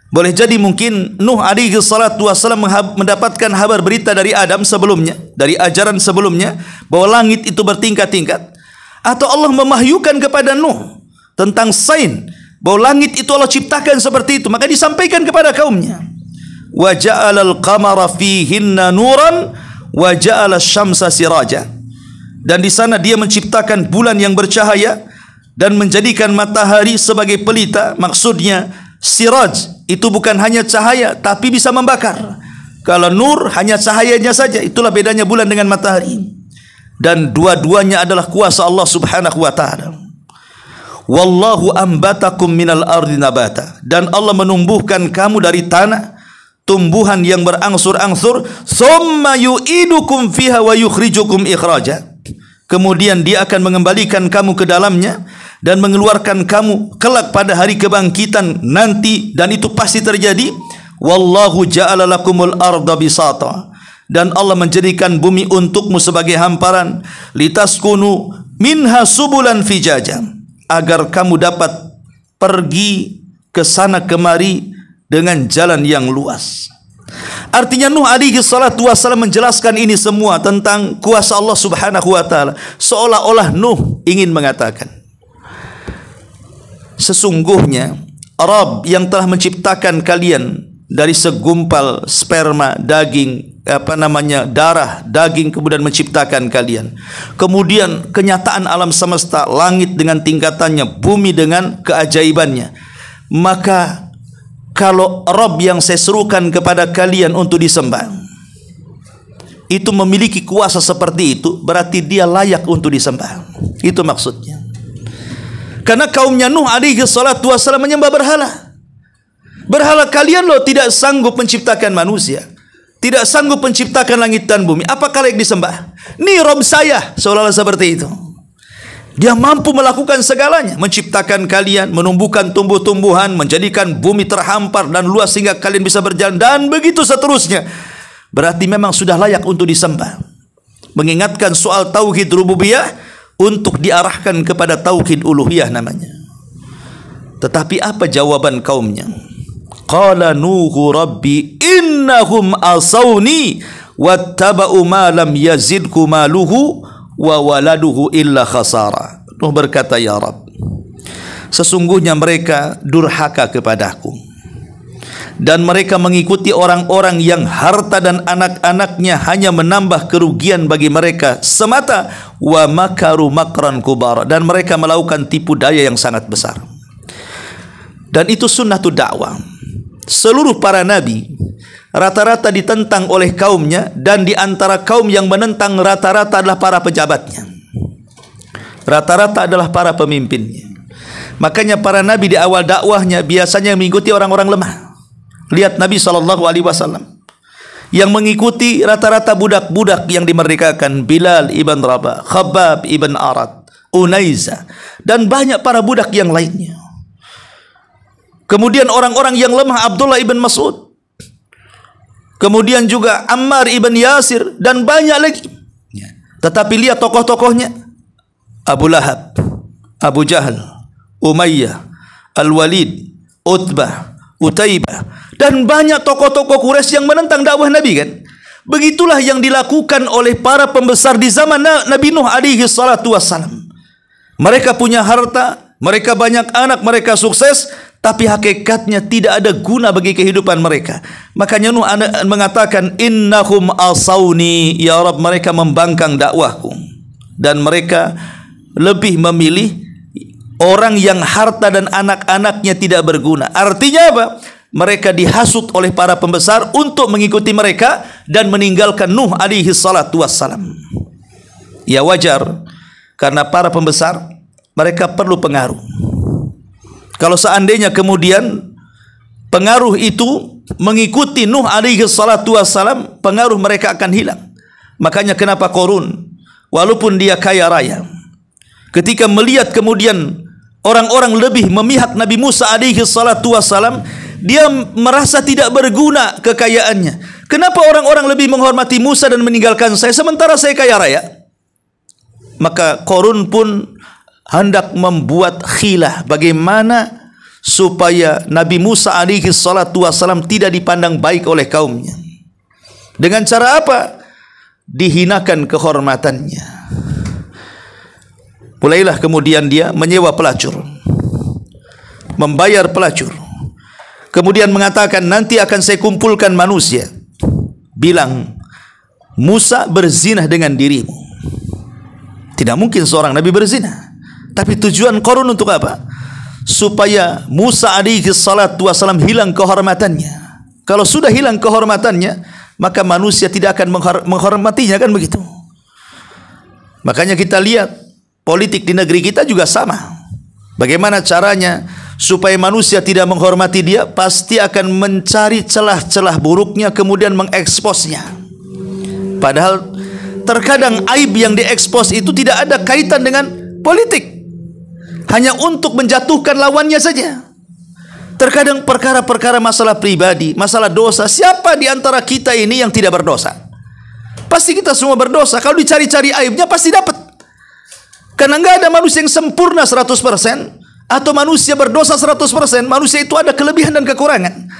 Boleh jadi mungkin Nuh alaihi salatu wasallam mendapatkan kabar berita dari Adam sebelumnya, dari ajaran sebelumnya, bahwa langit itu bertingkat-tingkat. Atau Allah memahyukan kepada Nuh tentang sains bahwa langit itu Allah ciptakan seperti itu, maka disampaikan kepada kaumnya. Wa ja'alal qamara fihinna nuran wa ja'ala syamsa siraja. Dan di sana dia menciptakan bulan yang bercahaya dan menjadikan matahari sebagai pelita. Maksudnya siraj itu bukan hanya cahaya tapi bisa membakar. Kalau nur hanya cahayanya saja, itulah bedanya bulan dengan matahari. Dan dua-duanya adalah kuasa Allah Subhanahu wa taala. Wallahu ambatakum minal ardi nabata, dan Allah menumbuhkan kamu dari tanah tumbuhan yang berangsur-angsur. Tsumma yu'idukum fiha wa yukhrijukum ikhraja, kemudian dia akan mengembalikan kamu ke dalamnya dan mengeluarkan kamu kelak pada hari kebangkitan nanti, dan itu pasti terjadi. Wallahu ja'ala lakumul arda bisata, dan Allah menjadikan bumi untukmu sebagai hamparan. Litaskunu minha subulan fijaja, agar kamu dapat pergi ke sana kemari dengan jalan yang luas. Artinya Nuh alaihi salatu wassalam menjelaskan ini semua tentang kuasa Allah Subhanahu wa taala, seolah-olah Nuh ingin mengatakan, sesungguhnya Rabb yang telah menciptakan kalian dari segumpal sperma, daging, darah, daging, kemudian menciptakan kalian. Kemudian kenyataan alam semesta, langit dengan tingkatannya, bumi dengan keajaibannya. Maka kalau Rabb yang saya serukan kepada kalian untuk disembah itu memiliki kuasa seperti itu, berarti dia layak untuk disembah. Itu maksudnya. Karena kaumnya Nuh alaihi salatu wassalam menyembah berhala. Berhala kalian loh tidak sanggup menciptakan manusia, tidak sanggup menciptakan langit dan bumi, apakah layak disembah? Nih Rabb saya, seolah-olah seperti itu. Dia mampu melakukan segalanya, menciptakan kalian, menumbuhkan tumbuh-tumbuhan, menjadikan bumi terhampar dan luas sehingga kalian bisa berjalan, dan begitu seterusnya. Berarti memang sudah layak untuk disembah. Mengingatkan soal tauhid rububiyah untuk diarahkan kepada tauhid uluhiyah namanya. Tetapi apa jawaban kaumnya? Qala Nuhu rabbi innahum asawni wattaba'u ma lam yazidku maluhu wa waladuhu illa khasara. Nuh berkata, ya Rabb, sesungguhnya mereka durhaka kepadaku, dan mereka mengikuti orang-orang yang harta dan anak-anaknya hanya menambah kerugian bagi mereka semata. Wa makaru makran kubara, dan mereka melakukan tipu daya yang sangat besar. Dan itu sunnatud dakwah. Seluruh para nabi rata-rata ditentang oleh kaumnya, dan di antara kaum yang menentang rata-rata adalah para pejabatnya, rata-rata adalah para pemimpinnya. Makanya para nabi di awal dakwahnya biasanya mengikuti orang-orang lemah. Lihat Nabi SAW yang mengikuti rata-rata budak-budak yang dimerdekakan, Bilal ibn Rabah, Khabbab ibn Arad, Unaiza, dan banyak para budak yang lainnya. Kemudian orang-orang yang lemah, Abdullah ibn Mas'ud, kemudian juga Ammar ibn Yasir, dan banyak lagi. Tetapi lihat tokoh-tokohnya, Abu Lahab, Abu Jahal, Umayyah, Al-Walid, Utbah, Utaibah, dan banyak tokoh-tokoh Quraisy yang menentang dakwah Nabi kan. Begitulah yang dilakukan oleh para pembesar di zaman Nabi Nuh alaihi salatu wassalam. Mereka punya harta, mereka banyak anak, mereka sukses, tapi hakikatnya tidak ada guna bagi kehidupan mereka. Makanya Nuh mengatakan, innahum asawni, ya Rabb, mereka membangkang dakwahku, dan mereka lebih memilih orang yang harta dan anak-anaknya tidak berguna. Artinya apa? Mereka dihasut oleh para pembesar untuk mengikuti mereka dan meninggalkan Nuh alaihi salatu wassalam. Ya wajar, karena para pembesar mereka perlu pengaruh. Kalau seandainya kemudian pengaruh itu mengikuti Nuh alaihi salatu wassalam, pengaruh mereka akan hilang. Makanya kenapa Qarun, walaupun dia kaya raya, ketika melihat kemudian orang-orang lebih memihak Nabi Musa alaihi salatu wassalam, dia merasa tidak berguna kekayaannya. Kenapa orang-orang lebih menghormati Musa dan meninggalkan saya, sementara saya kaya raya? Maka Qarun pun hendak membuat khilah bagaimana supaya Nabi Musa alaihi salatu wassalam tidak dipandang baik oleh kaumnya. Dengan cara apa? Dihinakan kehormatannya. Mulailah kemudian dia menyewa pelacur, membayar pelacur, kemudian mengatakan, nanti akan saya kumpulkan manusia, bilang Musa berzinah dengan dirimu. Tidak mungkin seorang nabi berzina. Tapi tujuan Qarun untuk apa? Supaya Musa alaihi salatu wassalam hilang kehormatannya. Kalau sudah hilang kehormatannya, maka manusia tidak akan menghormatinya, kan begitu. Makanya kita lihat politik di negeri kita juga sama. Bagaimana caranya supaya manusia tidak menghormati dia? Pasti akan mencari celah-celah buruknya kemudian mengeksposnya. Padahal terkadang aib yang diekspos itu tidak ada kaitan dengan politik, hanya untuk menjatuhkan lawannya saja. Terkadang perkara-perkara masalah pribadi, masalah dosa. Siapa di antara kita ini yang tidak berdosa? Pasti kita semua berdosa. Kalau dicari-cari aibnya pasti dapat. Karena enggak ada manusia yang sempurna 100% atau manusia berdosa 100%. Manusia itu ada kelebihan dan kekurangan.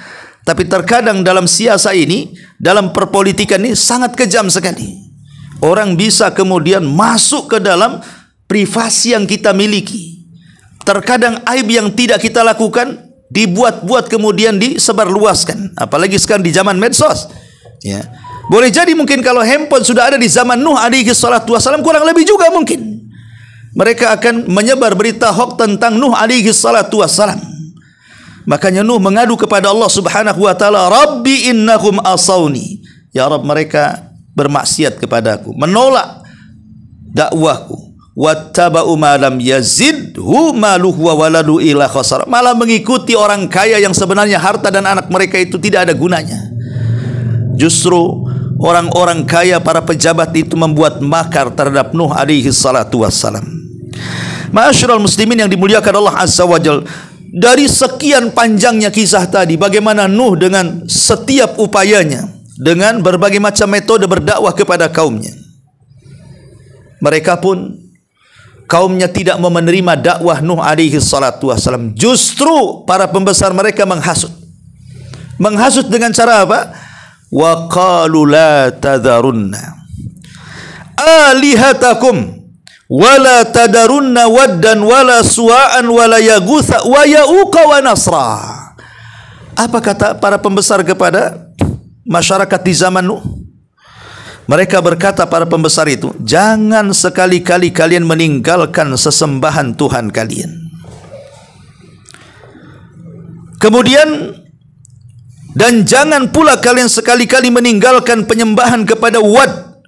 Tapi terkadang dalam siasa ini, dalam perpolitikan ini sangat kejam sekali. Orang bisa kemudian masuk ke dalam privasi yang kita miliki. Terkadang aib yang tidak kita lakukan dibuat-buat kemudian disebarluaskan. Apalagi sekarang di zaman medsos. Ya. Boleh jadi mungkin kalau handphone sudah ada di zaman Nuh alaihi salatu wasalam, kurang lebih juga mungkin mereka akan menyebar berita hoax tentang Nuh alaihi salatu wassalam. Makanya Nuh mengadu kepada Allah subhanahu wa ta'ala, Rabbi innahum asawni. Ya Rabb, mereka bermaksiat kepadaku, menolak dakwahku. Wattaba'u ma lam yazidhu maluhu wa waladu ila khasar. Malah mengikuti orang kaya yang sebenarnya harta dan anak mereka itu tidak ada gunanya. Justru orang-orang kaya, para pejabat itu membuat makar terhadap Nuh alaihi salatu wassalam. Ma'asyiral muslimin yang dimuliakan Allah azza wa jalla, dari sekian panjangnya kisah tadi, bagaimana Nuh dengan setiap upayanya, dengan berbagai macam metode berdakwah kepada kaumnya, mereka pun kaumnya tidak mau menerima dakwah Nuh alaihi salatu wassalam. Justru para pembesar mereka menghasut. Menghasut dengan cara apa? Wa qalu la tadharunna alihatakum wala tadarunna waddan wala suwa'an wala yaghutha wa ya'uqa wa nasra. Apa kata para pembesar kepada masyarakat di zaman Nuh? Mereka berkata, para pembesar itu, jangan sekali-kali kalian meninggalkan sesembahan Tuhan kalian. Kemudian, dan jangan pula kalian sekali-kali meninggalkan penyembahan kepada Wad,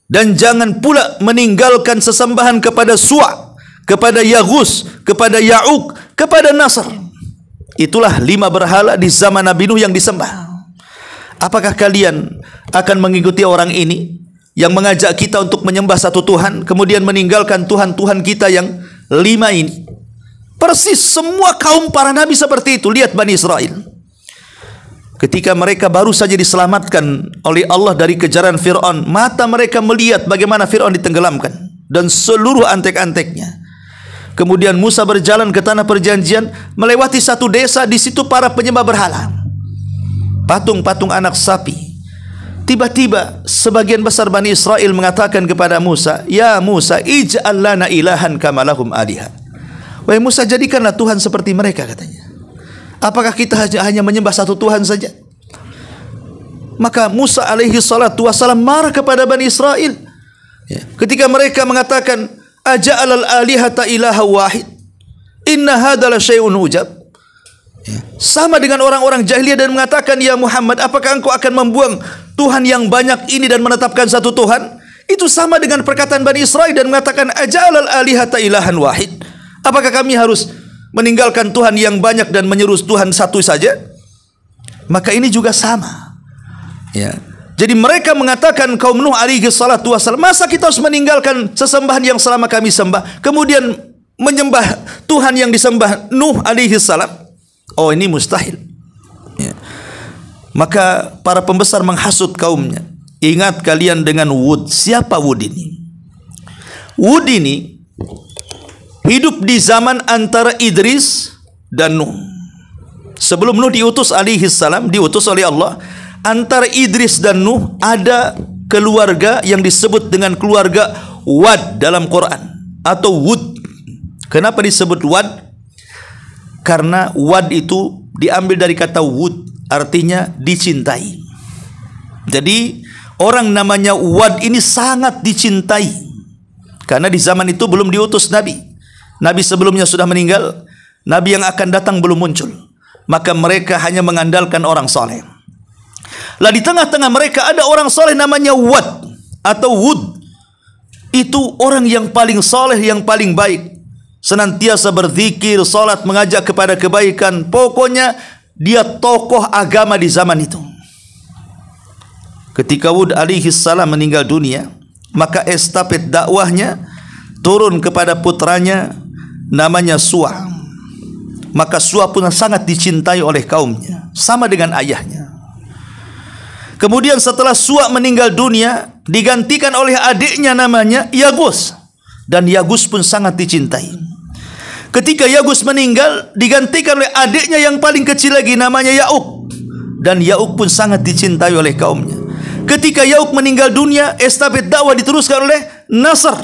dan jangan pula meninggalkan sesembahan kepada Suwa, kepada Yaghus, kepada Ya'uq, kepada Nasr. Itulah 5 berhala di zaman Nabi Nuh yang disembah. Apakah kalian akan mengikuti orang ini yang mengajak kita untuk menyembah satu Tuhan, kemudian meninggalkan Tuhan-Tuhan kita yang 5 ini? Persis semua kaum para nabi seperti itu. Lihat Bani Israel. Ketika mereka baru saja diselamatkan oleh Allah dari kejaran Fir'aun, mata mereka melihat bagaimana Fir'aun ditenggelamkan dan seluruh antek-anteknya. Kemudian Musa berjalan ke tanah perjanjian, melewati satu desa, di situ para penyembah berhala, patung-patung anak sapi. Tiba-tiba sebagian besar Bani Israel mengatakan kepada Musa, ya Musa, ij'al lana ilahan kama lahum aliha. Wahai Musa, jadikanlah Tuhan seperti mereka, katanya. Apakah kita hanya menyembah satu Tuhan saja? Maka Musa alaihi salatu wassalam marah kepada Bani Israel, ya, ketika mereka mengatakan, aja'alal alihata ilaha wahid, inna hadala syai'un ujab. Ya, sama dengan orang-orang jahiliyah dan mengatakan, ya Muhammad, apakah engkau akan membuang Tuhan yang banyak ini dan menetapkan satu Tuhan? Itu sama dengan perkataan Bani Israel dan mengatakan, aja'alal alihata ilahan wahid. Apakah kami harus meninggalkan Tuhan yang banyak dan menyeru Tuhan satu saja? Maka ini juga sama, ya. Jadi mereka mengatakan, kaum Nuh alaihi salatu wassalam, masa kita harus meninggalkan sesembahan yang selama kami sembah, kemudian menyembah Tuhan yang disembah Nuh alaihi salam? Oh, ini mustahil, ya. Maka para pembesar menghasut kaumnya. Ingat kalian dengan Wud. Siapa Wud ini? Wud ini hidup di zaman antara Idris dan Nuh. Sebelum Nuh diutus alaihi salam, diutus oleh Allah, antara Idris dan Nuh ada keluarga yang disebut dengan keluarga Wad dalam Quran, atau Wud. Kenapa disebut Wad? Karena Wad itu diambil dari kata Wud, artinya dicintai. Jadi orang namanya Wad ini sangat dicintai, karena di zaman itu belum diutus Nabi. Nabi sebelumnya sudah meninggal, Nabi yang akan datang belum muncul. Maka mereka hanya mengandalkan orang soleh. Lah di tengah-tengah mereka ada orang soleh namanya Wad atau Wud. Itu orang yang paling soleh, yang paling baik, senantiasa berzikir, salat, mengajak kepada kebaikan. Pokoknya dia tokoh agama di zaman itu. Ketika Wud alaihi salam meninggal dunia, maka estafet dakwahnya turun kepada putranya namanya Suwa. Maka Suwa pun sangat dicintai oleh kaumnya, sama dengan ayahnya. Kemudian setelah Suwa meninggal dunia, digantikan oleh adiknya namanya Yagus, dan Yagus pun sangat dicintai. Ketika Yagus meninggal, digantikan oleh adiknya yang paling kecil lagi namanya Yauk, dan Yauk pun sangat dicintai oleh kaumnya. Ketika Yauk meninggal dunia, estafet dakwah diteruskan oleh Nasr,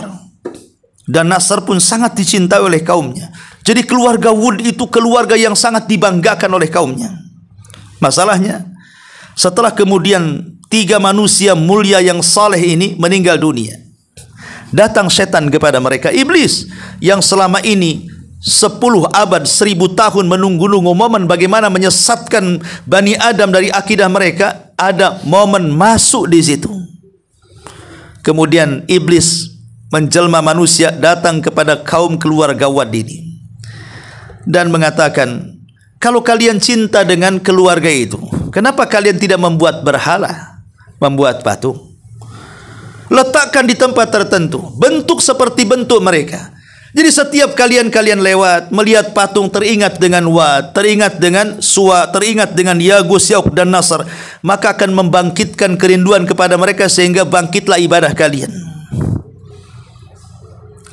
dan Nasr pun sangat dicintai oleh kaumnya. Jadi keluarga Wud itu keluarga yang sangat dibanggakan oleh kaumnya. Masalahnya, setelah kemudian 3 manusia mulia yang saleh ini meninggal dunia, datang setan kepada mereka, iblis yang selama ini 10 abad, 1000 tahun menunggu-nunggu momen bagaimana menyesatkan Bani Adam dari akidah mereka. Ada momen masuk di situ. Kemudian iblis menjelma manusia, datang kepada kaum keluarga Wad ini dan mengatakan, kalau kalian cinta dengan keluarga itu, kenapa kalian tidak membuat berhala, membuat patung, letakkan di tempat tertentu, bentuk seperti bentuk mereka. Jadi setiap kalian lewat, melihat patung, teringat dengan Wad, teringat dengan Suwa, teringat dengan Yagus, Yauk, dan Nasr, maka akan membangkitkan kerinduan kepada mereka sehingga bangkitlah ibadah kalian.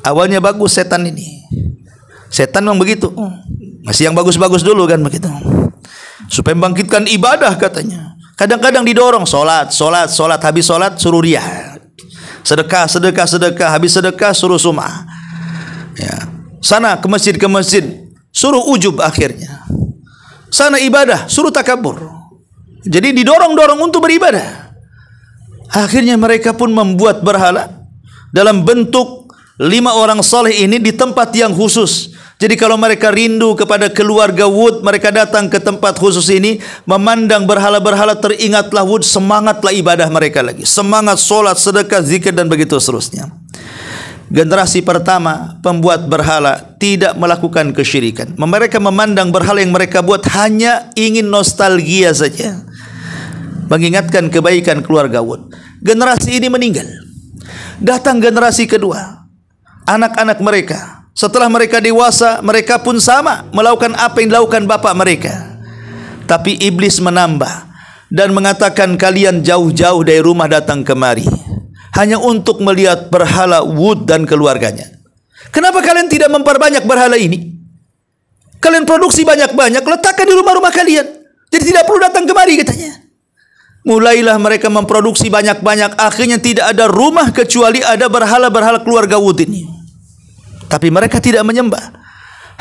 Awalnya bagus setan ini. Setan memang begitu. Masih yang bagus-bagus dulu kan begitu. Supaya membangkitkan ibadah katanya. Kadang-kadang didorong solat, habis solat suruh riya. Sedekah, habis sedekah suruh sum'ah. Ya, sana ke masjid suruh ujub akhirnya. Sana ibadah suruh takabur. Jadi didorong-dorong untuk beribadah. Akhirnya mereka pun membuat berhala dalam bentuk 5 orang saleh ini di tempat yang khusus. Jadi kalau mereka rindu kepada keluarga Wud, mereka datang ke tempat khusus ini, memandang berhala-berhala, teringatlah Wud, semangatlah ibadah mereka lagi, semangat solat, sedekah, zikir, dan begitu seterusnya. Generasi pertama pembuat berhala tidak melakukan kesyirikan. Mereka memandang berhala yang mereka buat hanya ingin nostalgia saja, mengingatkan kebaikan keluarga Wud. Generasi ini meninggal. Datang generasi kedua, anak-anak mereka. Setelah mereka dewasa, mereka pun sama melakukan apa yang dilakukan bapak mereka. Tapi iblis menambah dan mengatakan, kalian jauh-jauh dari rumah datang kemari hanya untuk melihat berhala Wud dan keluarganya. Kenapa kalian tidak memperbanyak berhala ini? Kalian produksi banyak-banyak, letakkan di rumah-rumah kalian. Jadi tidak perlu datang kemari katanya. Mulailah mereka memproduksi banyak-banyak. Akhirnya tidak ada rumah kecuali ada berhala-berhala keluarga Wud ini. Tapi mereka tidak menyembah.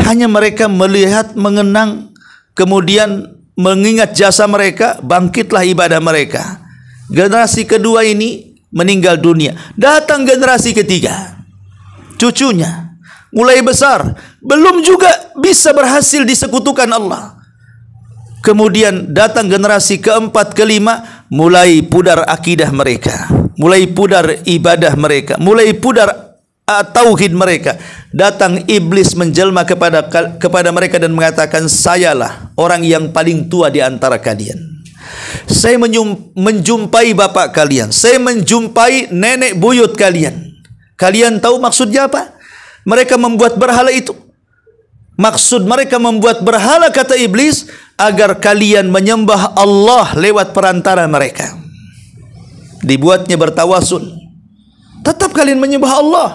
Hanya mereka melihat, mengenang, kemudian mengingat jasa mereka, bangkitlah ibadah mereka. Generasi kedua ini meninggal dunia. Datang generasi ketiga, cucunya mulai besar, belum juga bisa berhasil disekutukan Allah. Kemudian datang generasi keempat, kelima, mulai pudar akidah mereka, mulai pudar ibadah mereka, mulai pudar tauhid mereka. Datang iblis menjelma kepada mereka dan mengatakan, sayalah orang yang paling tua di antara kalian. Saya menjumpai bapak kalian, saya menjumpai nenek buyut kalian. Kalian tahu maksudnya apa? Mereka membuat berhala itu. Maksud mereka membuat berhala, kata iblis, agar kalian menyembah Allah lewat perantara mereka. Dibuatnya bertawasul. Tetap kalian menyembah Allah,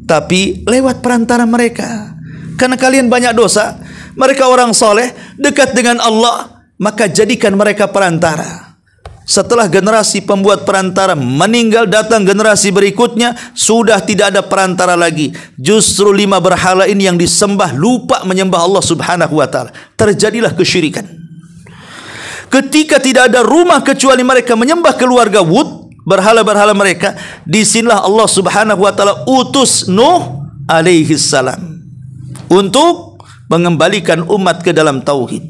tapi lewat perantara mereka. Karena kalian banyak dosa, mereka orang soleh, dekat dengan Allah, maka jadikan mereka perantara. Setelah generasi pembuat perantara meninggal, datang generasi berikutnya, sudah tidak ada perantara lagi. Justru 5 berhala ini yang disembah, lupa menyembah Allah subhanahu wa ta'ala. Terjadilah kesyirikan. Ketika tidak ada rumah kecuali mereka menyembah keluarga Wud, berhala-berhala mereka, disinilah Allah subhanahu wa ta'ala utus Nuh alaihi salam untuk mengembalikan umat ke dalam tauhid.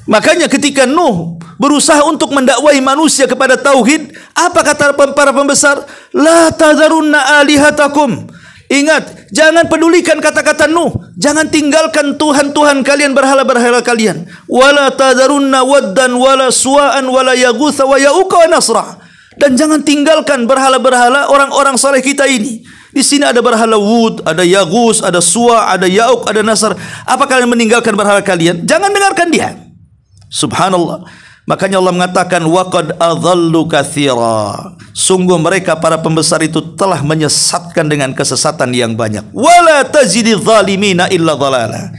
Makanya ketika Nuh berusaha untuk mendakwai manusia kepada tauhid. Apa kata para pembesar? La tadharunna alihatakum. Ingat, jangan pedulikan kata-kata Nuh. Jangan tinggalkan Tuhan-Tuhan kalian, berhala-berhala kalian. Wala tadharunna waddan wala suwa'an wala yaghutha wa ya'uqa wa nasra. Dan jangan tinggalkan berhala-berhala orang-orang saleh kita ini. Di sini ada berhala Wud, ada Yaghus, ada Suwa, ada Ya'uq, ada Nasr. Apa kalian meninggalkan berhala kalian? Jangan dengarkan dia. Subhanallah. Makanya Allah mengatakan waqad adhallu katsira. Sungguh mereka para pembesar itu telah menyesatkan dengan kesesatan yang banyak. Wala tazididz zalimina illa dhalala.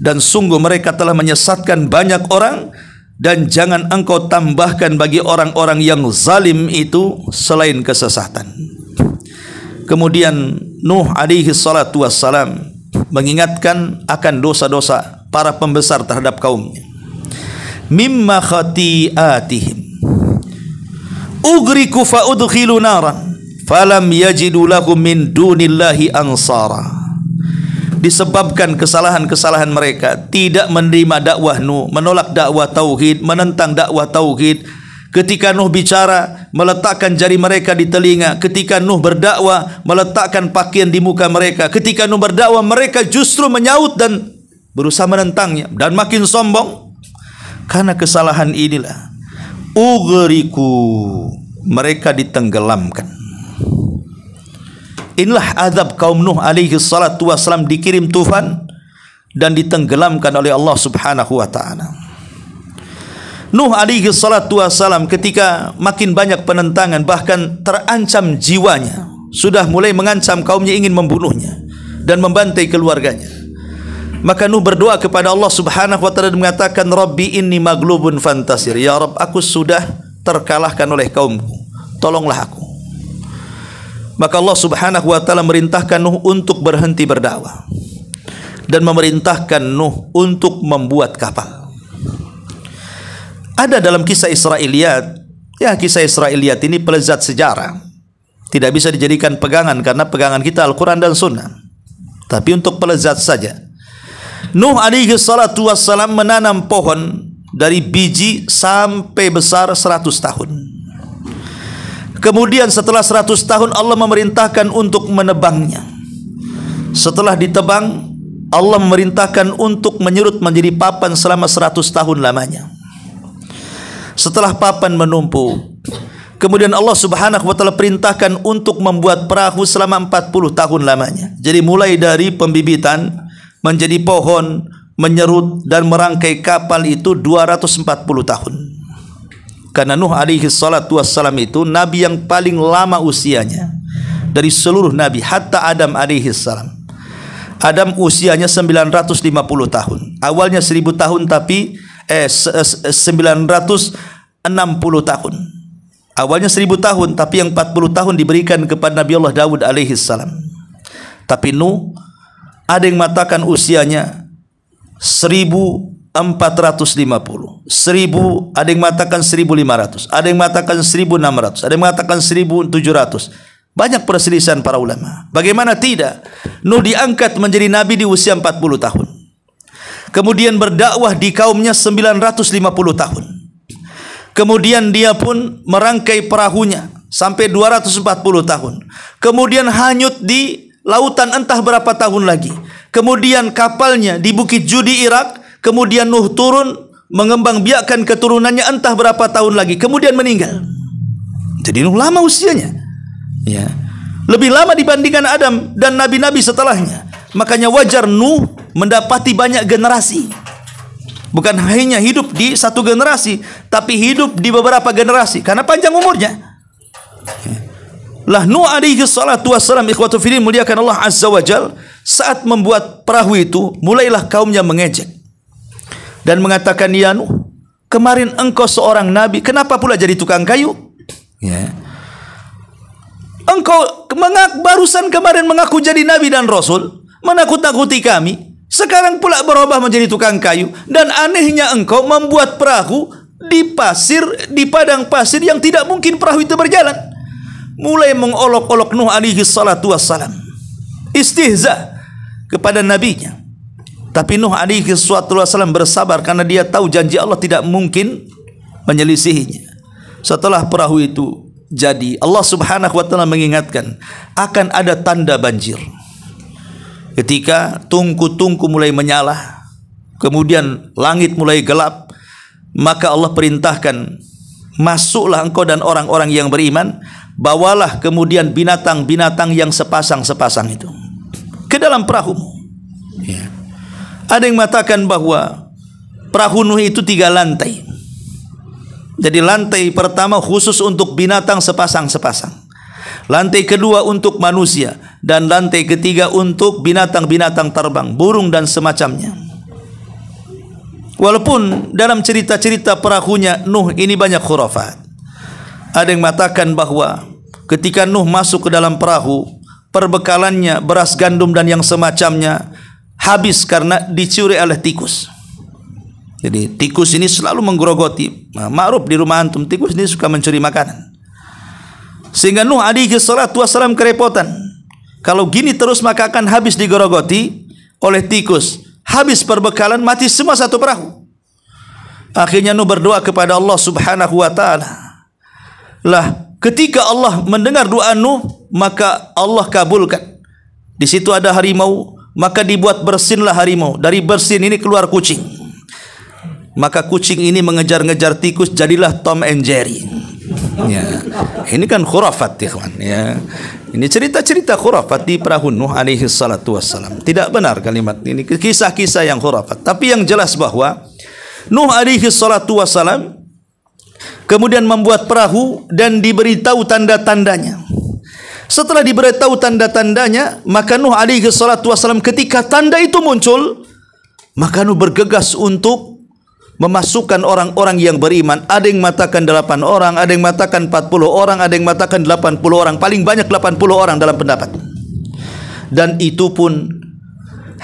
Dan sungguh mereka telah menyesatkan banyak orang, dan jangan engkau tambahkan bagi orang-orang yang zalim itu selain kesesatan. Kemudian Nuh alaihi salatu wassalam mengingatkan akan dosa-dosa para pembesar terhadap kaumnya. Mimma khati'atihim ugriku fa udkhilu naran falam yajidu lahum min dunillahi ansara. Disebabkan kesalahan-kesalahan mereka, tidak menerima dakwah Nuh, menolak dakwah tauhid, menentang dakwah tauhid. Ketika Nuh bicara, meletakkan jari mereka di telinga. Ketika Nuh berdakwah, meletakkan pakaian di muka mereka. Ketika Nuh berdakwah, mereka justru menyaut dan berusaha menentangnya dan makin sombong. Karena kesalahan inilah ugriku, mereka ditenggelamkan. Inilah azab kaum Nuh alaihi salatu wassalam, dikirim tufan dan ditenggelamkan oleh Allah subhanahu wa ta'ala. Nuh alaihi salatu wassalam ketika makin banyak penentangan, bahkan terancam jiwanya, sudah mulai mengancam kaumnya ingin membunuhnya dan membantai keluarganya. Maka Nuh berdoa kepada Allah subhanahu wa ta'ala dan mengatakan, Rabbi inni maglubun fantasir. Ya Rabb, aku sudah terkalahkan oleh kaumku, tolonglah aku. Maka Allah subhanahu wa ta'ala merintahkan Nuh untuk berhenti berdakwah dan memerintahkan Nuh untuk membuat kapal. Ada dalam kisah Israiliyat, ya kisah Israiliyat ini pelezat sejarah, tidak bisa dijadikan pegangan karena pegangan kita Al-Quran dan Sunnah, tapi untuk pelezat saja. Nuh alaihi salatu wassalam menanam pohon dari biji sampai besar 100 tahun. Kemudian setelah 100 tahun Allah memerintahkan untuk menebangnya. Setelah ditebang, Allah memerintahkan untuk menyerut menjadi papan selama 100 tahun lamanya. Setelah papan menumpuk, kemudian Allah subhanahu wa ta'ala perintahkan untuk membuat perahu selama 40 tahun lamanya. Jadi mulai dari pembibitan menjadi pohon, menyerut dan merangkai kapal itu 240 tahun. Karena Nuh alaihi salatu wassalam itu nabi yang paling lama usianya dari seluruh nabi, hatta Adam alaihi salam. Adam usianya 950 tahun. Awalnya 1000 tahun tapi 960 tahun. Awalnya 1000 tahun tapi yang 40 tahun diberikan kepada Nabi Allah Daud alaihi salam. Tapi Nuh ada yang mengatakan usianya 1450, 1000, ada yang mengatakan 1500, ada yang mengatakan 1600, ada yang mengatakan 1700. Banyak perselisihan para ulama. Bagaimana tidak? Nuh diangkat menjadi nabi di usia 40 tahun. Kemudian berdakwah di kaumnya 950 tahun. Kemudian dia pun merangkai perahunya sampai 240 tahun. Kemudian hanyut di lautan entah berapa tahun lagi. Kemudian kapalnya di Bukit Judi Irak. Kemudian Nuh turun mengembang biakkan keturunannya entah berapa tahun lagi. Kemudian meninggal. Jadi Nuh lama usianya, ya, lebih lama dibandingkan Adam dan nabi-nabi setelahnya. Makanya wajar Nuh mendapati banyak generasi. Bukan hanya hidup di satu generasi, tapi hidup di beberapa generasi karena panjang umurnya. Lah Nuh alaihi salatu wassalam, ikhwatu fillah muliakan Allah azza wa jal, saat membuat perahu itu mulailah kaumnya mengejek dan mengatakan, ya Nuh, kemarin engkau seorang nabi, kenapa pula jadi tukang kayu? Ya. Engkau barusan kemarin mengaku jadi nabi dan rasul, menakut-nakuti kami, sekarang pula berubah menjadi tukang kayu. Dan anehnya engkau membuat perahu di pasir, di padang pasir yang tidak mungkin perahu itu berjalan. Mulai mengolok-olok Nuh alaihi salatu wassalam, istihza kepada nabinya. Tapi Nuh alaihi wasallam bersabar karena dia tahu janji Allah tidak mungkin menyelisihinya. Setelah perahu itu jadi, Allah Subhanahu wa taala mengingatkan akan ada tanda banjir. Ketika tungku-tungku mulai menyala, kemudian langit mulai gelap, maka Allah perintahkan, masuklah engkau dan orang-orang yang beriman, bawalah kemudian binatang-binatang yang sepasang-sepasang itu ke dalam perahumu. Ya. Ada yang mengatakan bahwa perahu Nuh itu 3 lantai. Jadi lantai pertama khusus untuk binatang sepasang-sepasang, lantai kedua untuk manusia, dan lantai ketiga untuk binatang-binatang terbang, burung dan semacamnya. Walaupun dalam cerita-cerita perahunya Nuh ini banyak khurafat. Ada yang mengatakan bahwa ketika Nuh masuk ke dalam perahu, perbekalannya beras, gandum dan yang semacamnya habis karena dicuri oleh tikus. Jadi tikus ini selalu menggerogoti. Ma'ruf di rumah antum, tikus ini suka mencuri makanan. Sehingga Nuh alaihi salatu wasallam kerepotan. Kalau gini terus maka akan habis digerogoti oleh tikus. Habis perbekalan, mati semua satu perahu. Akhirnya Nuh berdoa kepada Allah Subhanahu wa taala. Lah, ketika Allah mendengar doa Nuh, maka Allah kabulkan. Di situ ada harimau, maka dibuat bersinlah harimau. Dari bersin ini keluar kucing. Maka kucing ini mengejar-ngejar tikus, jadilah Tom and Jerry. Ya. Ini kan khurafat, ikhwan. Ya. Ini cerita-cerita khurafat di perahu Nuh alaihi salatu wassalam. Tidak benar kalimat ini, kisah-kisah yang khurafat. Tapi yang jelas bahwa Nuh alaihi salatu wassalam kemudian membuat perahu dan diberitahu tanda-tandanya. Setelah diberitahu tanda-tandanya, maka Nuh alaihi salatu wassalam ketika tanda itu muncul, maka Nuh bergegas untuk memasukkan orang-orang yang beriman. Ada yang mengatakan 8 orang, ada yang mengatakan 40 orang, ada yang mengatakan 80 orang, paling banyak 80 orang dalam pendapat. Dan itu pun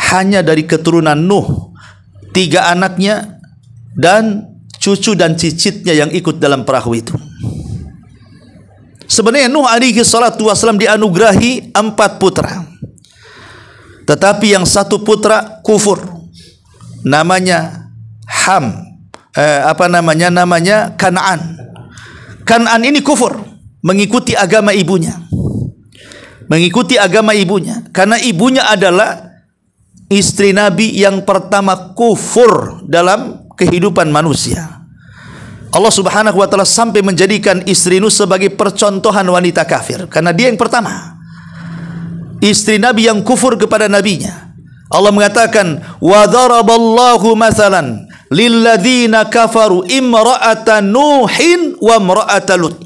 hanya dari keturunan Nuh, 3 anaknya dan cucu dan cicitnya yang ikut dalam perahu itu. Sebenarnya Nuh alaihi salatu wasallam dianugerahi 4 putra. Tetapi yang 1 putra kufur. Namanya namanya Kan'an. Kan'an ini kufur, mengikuti agama ibunya. Karena ibunya adalah istri Nabi yang pertama kufur dalam kehidupan manusia. Allah Subhanahu wa taala sampai menjadikan istri Nuh sebagai percontohan wanita kafir, karena dia yang pertama istri Nabi yang kufur kepada nabinya. Allah mengatakan, wa daraballahu mathalan lilladzina kafaru imra'ata Nuhin wa imra'ata Lut.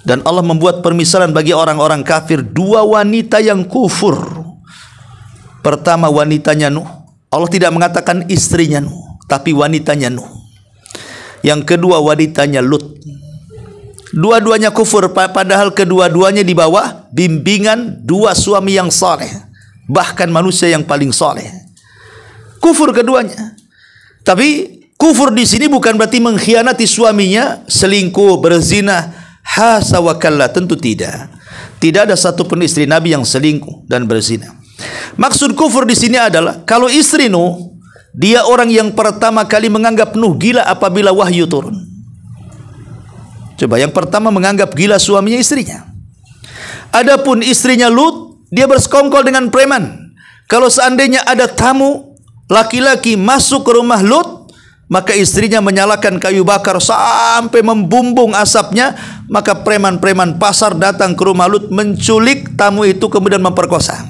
Dan Allah membuat permisalan bagi orang-orang kafir 2 wanita yang kufur. Pertama wanitanya Nuh. Allah tidak mengatakan istrinya Nuh, tapi wanitanya Nuh. Yang kedua wanitanya Lut. Dua-duanya kufur, padahal kedua-duanya di bawah bimbingan 2 suami yang saleh, bahkan manusia yang paling saleh. Kufur keduanya. Tapi kufur di sini bukan berarti mengkhianati suaminya, selingkuh, berzina, hasa wa kalla, tentu tidak. Tidak ada satupun istri Nabi yang selingkuh dan berzina. Maksud kufur di sini adalah kalau istri Nuh, dia orang yang pertama kali menganggap Nuh gila apabila wahyu turun. Coba, yang pertama menganggap gila suaminya istrinya. Adapun istrinya Lut, dia bersekongkol dengan preman. Kalau seandainya ada tamu laki-laki masuk ke rumah Lut, maka istrinya menyalakan kayu bakar sampai membumbung asapnya, maka preman-preman pasar datang ke rumah Lut, menculik tamu itu, kemudian memperkosa.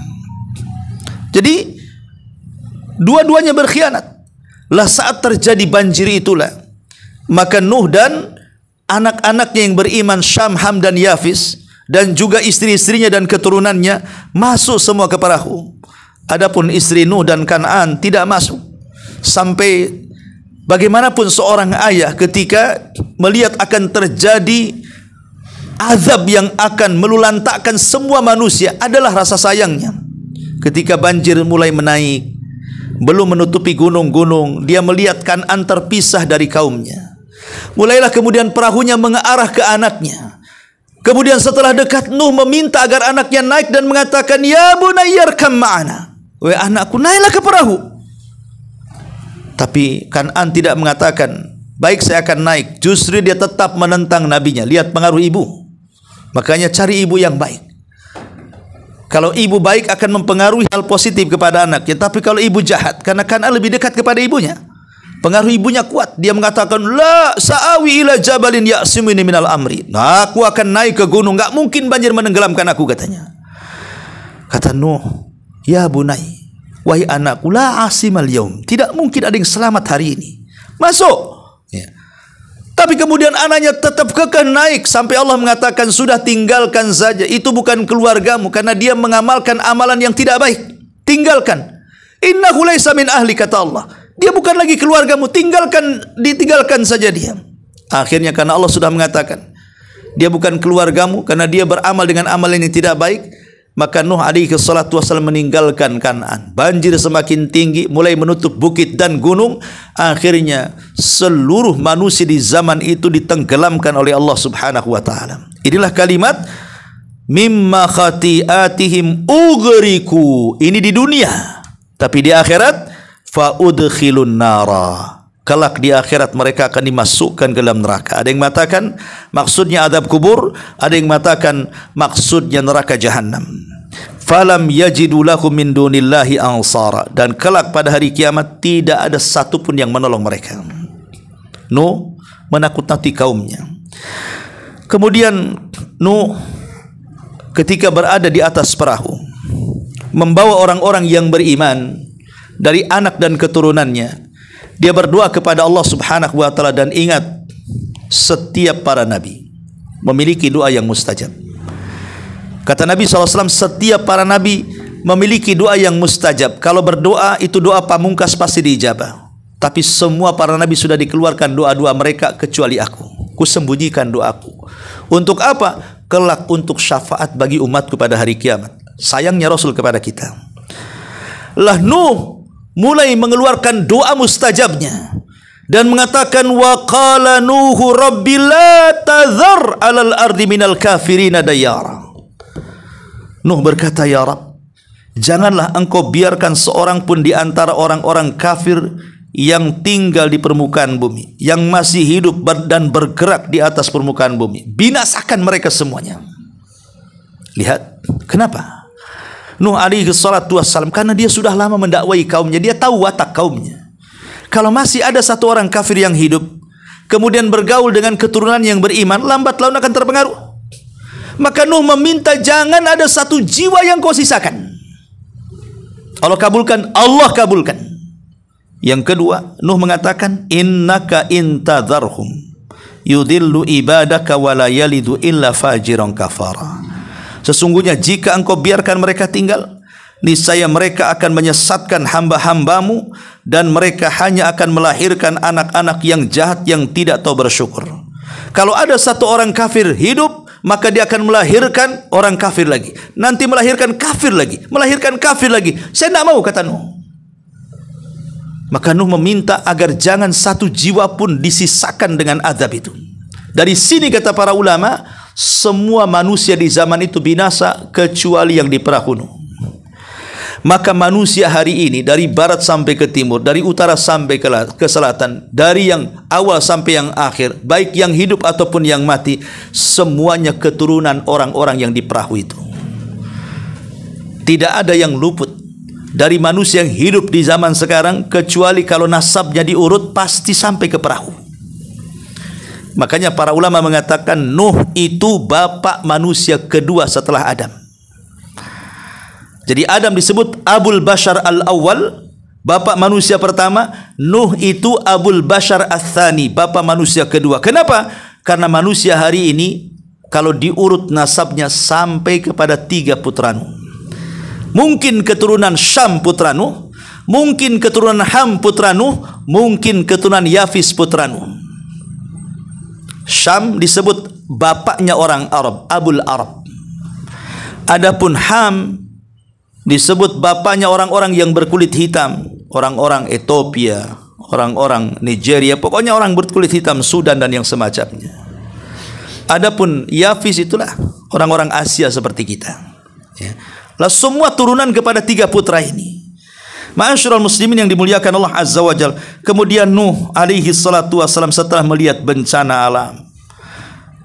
Jadi dua-duanya berkhianat. Lah saat terjadi banjir itulah, maka Nuh dan anak-anaknya yang beriman, Syam, Ham dan Yafis, dan juga istri-istrinya dan keturunannya masuk semua ke perahu. Adapun istri Nuh dan Kan'an tidak masuk. Sampai bagaimanapun seorang ayah ketika melihat akan terjadi azab yang akan melulantakkan semua manusia adalah rasa sayangnya. Ketika banjir mulai menaik, belum menutupi gunung-gunung, dia melihat Kan'an terpisah dari kaumnya. Mulailah kemudian perahunya mengarah ke anaknya. Kemudian setelah dekat, Nuh meminta agar anaknya naik dan mengatakan, ya bunayya irkam ma'ana. Wahai anakku, naiklah ke perahu. Tapi Kan'an tidak mengatakan, baik saya akan naik. Justru dia tetap menentang nabinya. Lihat pengaruh ibu. Makanya cari ibu yang baik. Kalau ibu baik akan mempengaruhi hal positif kepada anaknya. Tapi kalau ibu jahat, karena Kan'an lebih dekat kepada ibunya, pengaruh ibunya kuat. Dia mengatakan, la sa'awi ila jabalin ya'simuni minal amri. Nah, aku akan naik ke gunung, enggak mungkin banjir menenggelamkan aku, katanya. Kata Nuh, ya bunai, wahai anakku, la asimal yaum, tidak mungkin ada yang selamat hari ini. Masuk. Ya. Tapi kemudian anaknya tetap kekeh naik sampai Allah mengatakan, sudah tinggalkan saja, itu bukan keluargamu karena dia mengamalkan amalan yang tidak baik. Tinggalkan. Innahu laisa min ahli, kata Allah. Dia bukan lagi keluargamu, ditinggalkan saja dia. Akhirnya karena Allah sudah mengatakan dia bukan keluargamu karena dia beramal dengan amalan yang tidak baik, maka Nuh alaihi salatu wasallam meninggalkan Kan'an. Banjir semakin tinggi, mulai menutup bukit dan gunung. Akhirnya seluruh manusia di zaman itu ditenggelamkan oleh Allah Subhanahu wa taala. Inilah kalimat mimma khati'atihim ughriku. Ini di dunia. Tapi di akhirat fa udkhilun nara. Kelak di akhirat mereka akan dimasukkan ke dalam neraka. Ada yang mengatakan maksudnya azab kubur, ada yang mengatakan maksudnya neraka jahanam. Falam yajidu lahum min dunillahi ansara. Dan kelak pada hari kiamat tidak ada satupun yang menolong mereka. Nuh menakut-nakuti kaumnya. Kemudian Nuh ketika berada di atas perahu, membawa orang-orang yang beriman dari anak dan keturunannya, dia berdoa kepada Allah Subhanahu wa taala. Dan ingat, setiap para nabi memiliki doa yang mustajab. Kata Nabi SAW, setiap para nabi memiliki doa yang mustajab. Kalau berdoa itu doa pamungkas pasti diijabah. Tapi semua para nabi sudah dikeluarkan doa-doa mereka kecuali aku. Kusembunyikan doaku. Untuk apa? Kelak untuk syafaat bagi umatku pada hari kiamat. Sayangnya Rasul kepada kita. Lah Nuh mulai mengeluarkan doa mustajabnya dan mengatakan, wa qala nuhu rabbi la tadhar 'alal ardi minal kafirina dayara. Nuh berkata, ya Rabb, janganlah engkau biarkan seorang pun di antara orang-orang kafir yang tinggal di permukaan bumi, yang masih hidup dan bergerak di atas permukaan bumi. Binasakan mereka semuanya. Lihat, kenapa? Nuh alaihi salatu wassalam, karena dia sudah lama mendakwai kaumnya, dia tahu watak kaumnya. Kalau masih ada satu orang kafir yang hidup, kemudian bergaul dengan keturunan yang beriman, lambat laun akan terpengaruh. Maka Nuh meminta, jangan ada satu jiwa yang kau sisakan. Allah kabulkan, Allah kabulkan. Yang kedua, Nuh mengatakan, innaka intadharhum yudillu ibadaka wa la yalidu illa fajiran kafara. Sesungguhnya jika engkau biarkan mereka tinggal, niscaya mereka akan menyesatkan hamba-hambamu, dan mereka hanya akan melahirkan anak-anak yang jahat yang tidak tahu bersyukur. Kalau ada satu orang kafir hidup, maka dia akan melahirkan orang kafir lagi, nanti melahirkan kafir lagi, melahirkan kafir lagi. Saya tidak mau, kata Nuh. Maka Nuh meminta agar jangan satu jiwa pun disisakan dengan azab itu. Dari sini kata para ulama, semua manusia di zaman itu binasa kecuali yang di perahu Nuh. Maka manusia hari ini dari barat sampai ke timur, dari utara sampai ke selatan, dari yang awal sampai yang akhir, baik yang hidup ataupun yang mati, semuanya keturunan orang-orang yang di perahu itu. Tidak ada yang luput dari manusia yang hidup di zaman sekarang, kecuali kalau nasabnya diurut pasti sampai ke perahu. Makanya para ulama mengatakan Nuh itu bapak manusia kedua setelah Adam. Jadi Adam disebut Abul Bashar al-Awwal, bapak manusia pertama. Nuh itu Abul Bashar al-Thani, bapak manusia kedua. Kenapa? Karena manusia hari ini kalau diurut nasabnya sampai kepada 3 putra Nuh. Mungkin keturunan Syam putra Nuh, mungkin keturunan Ham putra Nuh, mungkin keturunan Yafis putra Nuh. Syam disebut bapaknya orang Arab, Abul Arab. Adapun Ham disebut bapaknya orang-orang yang berkulit hitam, orang-orang Ethiopia, orang-orang Nigeria, pokoknya orang berkulit hitam, Sudan dan yang semacamnya. Adapun Yafis itulah orang-orang Asia seperti kita. Ya. Lah semua turunan kepada 3 putra ini. Ma'asyiral muslimin yang dimuliakan Allah Azza wa Jalla. Kemudian Nuh alaihi salatu wasalam setelah melihat bencana alam,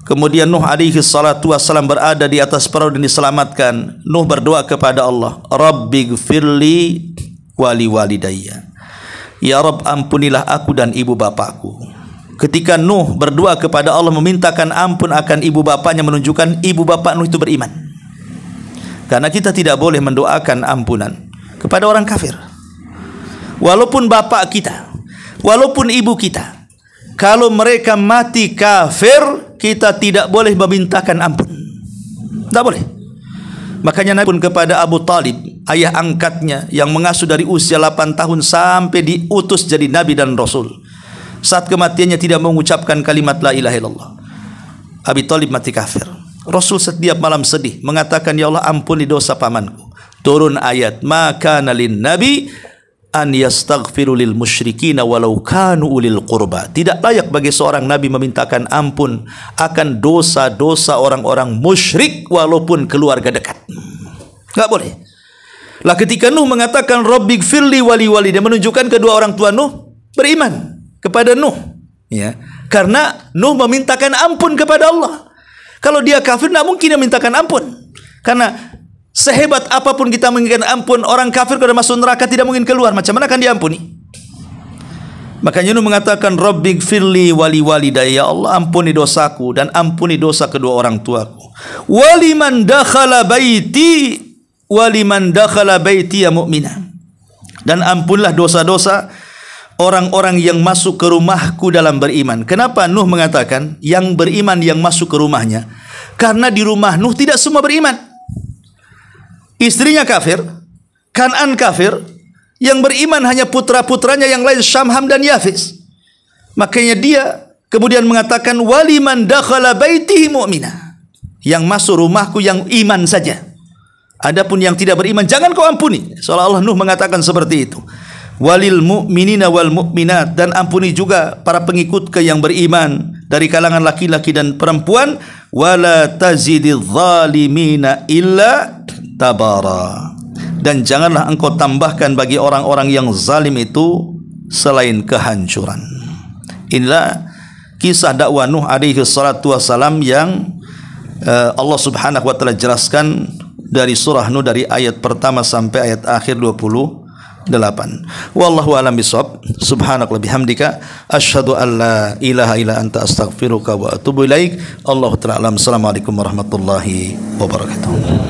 kemudian Nuh alaihi salatu wasalam berada di atas perahu dan diselamatkan. Nuh berdoa kepada Allah, Rabbighfirli wali walidayya. Ya Rabb, ampunilah aku dan ibu bapakku. Ketika Nuh berdoa kepada Allah memintakan ampun akan ibu bapaknya, menunjukkan ibu bapak Nuh itu beriman. Karena kita tidak boleh mendoakan ampunan kepada orang kafir. Walaupun bapak kita, walaupun ibu kita, kalau mereka mati kafir, kita tidak boleh memintakan ampun. Tidak boleh. Makanya Nabi pun kepada Abu Talib, ayah angkatnya yang mengasuh dari usia 8 tahun sampai diutus jadi Nabi dan Rasul. Saat kematiannya tidak mengucapkan kalimat la ilaha illallah. Abi Talib mati kafir. Rasul setiap malam sedih mengatakan, ya Allah, ampuni dosa pamanku. Turun ayat, maka nalin nabi an yastaghfiru lil musyrikina walau kanu ulil qurba. Tidak layak bagi seorang nabi memintakan ampun akan dosa-dosa orang-orang musyrik walaupun keluarga dekat. Enggak boleh. Lah ketika Nuh mengatakan Rabbighfirli wali walidayya, menunjukkan kedua orang tua Nuh beriman kepada Nuh, ya. Karena Nuh memintakan ampun kepada Allah. Kalau dia kafir tidak mungkin dia mintakan ampun. Karena sehebat apapun kita menginginkan ampun, orang kafir kalau masuk neraka tidak mungkin keluar. Macam mana akan diampuni? Makanya Nuh mengatakan Rabbighfirli wali walidayya, ya Allah, ampuni dosaku dan ampuni dosa kedua orang tuaku. Waliman dakhala baiti waliman dakhala baiti ya mu'mina. Dan ampunlah dosa-dosa orang-orang yang masuk ke rumahku dalam beriman. Kenapa Nuh mengatakan yang beriman yang masuk ke rumahnya? Karena di rumah Nuh tidak semua beriman. Istrinya kafir, Kan'an kafir, yang beriman hanya putra-putranya yang lain, Syamham dan Yafis. Makanya dia kemudian mengatakan waliman dakhala baitihi mu'mina. Yang masuk rumahku yang iman saja. Adapun yang tidak beriman jangan kau ampuni. Seolah-olah Nuh mengatakan seperti itu. Walil mu'minina wal mu'minat, dan ampuni juga para pengikut yang beriman dari kalangan laki-laki dan perempuan. Wala tazididz zalimina illa tabara, dan janganlah engkau tambahkan bagi orang-orang yang zalim itu selain kehancuran. Inilah kisah dakwah Nuh alaihi salatu wasalam yang Allah Subhanahu wa taala jelaskan dari surah Nuh dari ayat pertama sampai ayat akhir 28. Wallahu a'lam bishawab. Subhanaka bihamdika asyhadu an la ilaha illa anta astaghfiruka wa atubu ilaik. Allahu ta'ala. Assalamualaikum warahmatullahi wabarakatuh.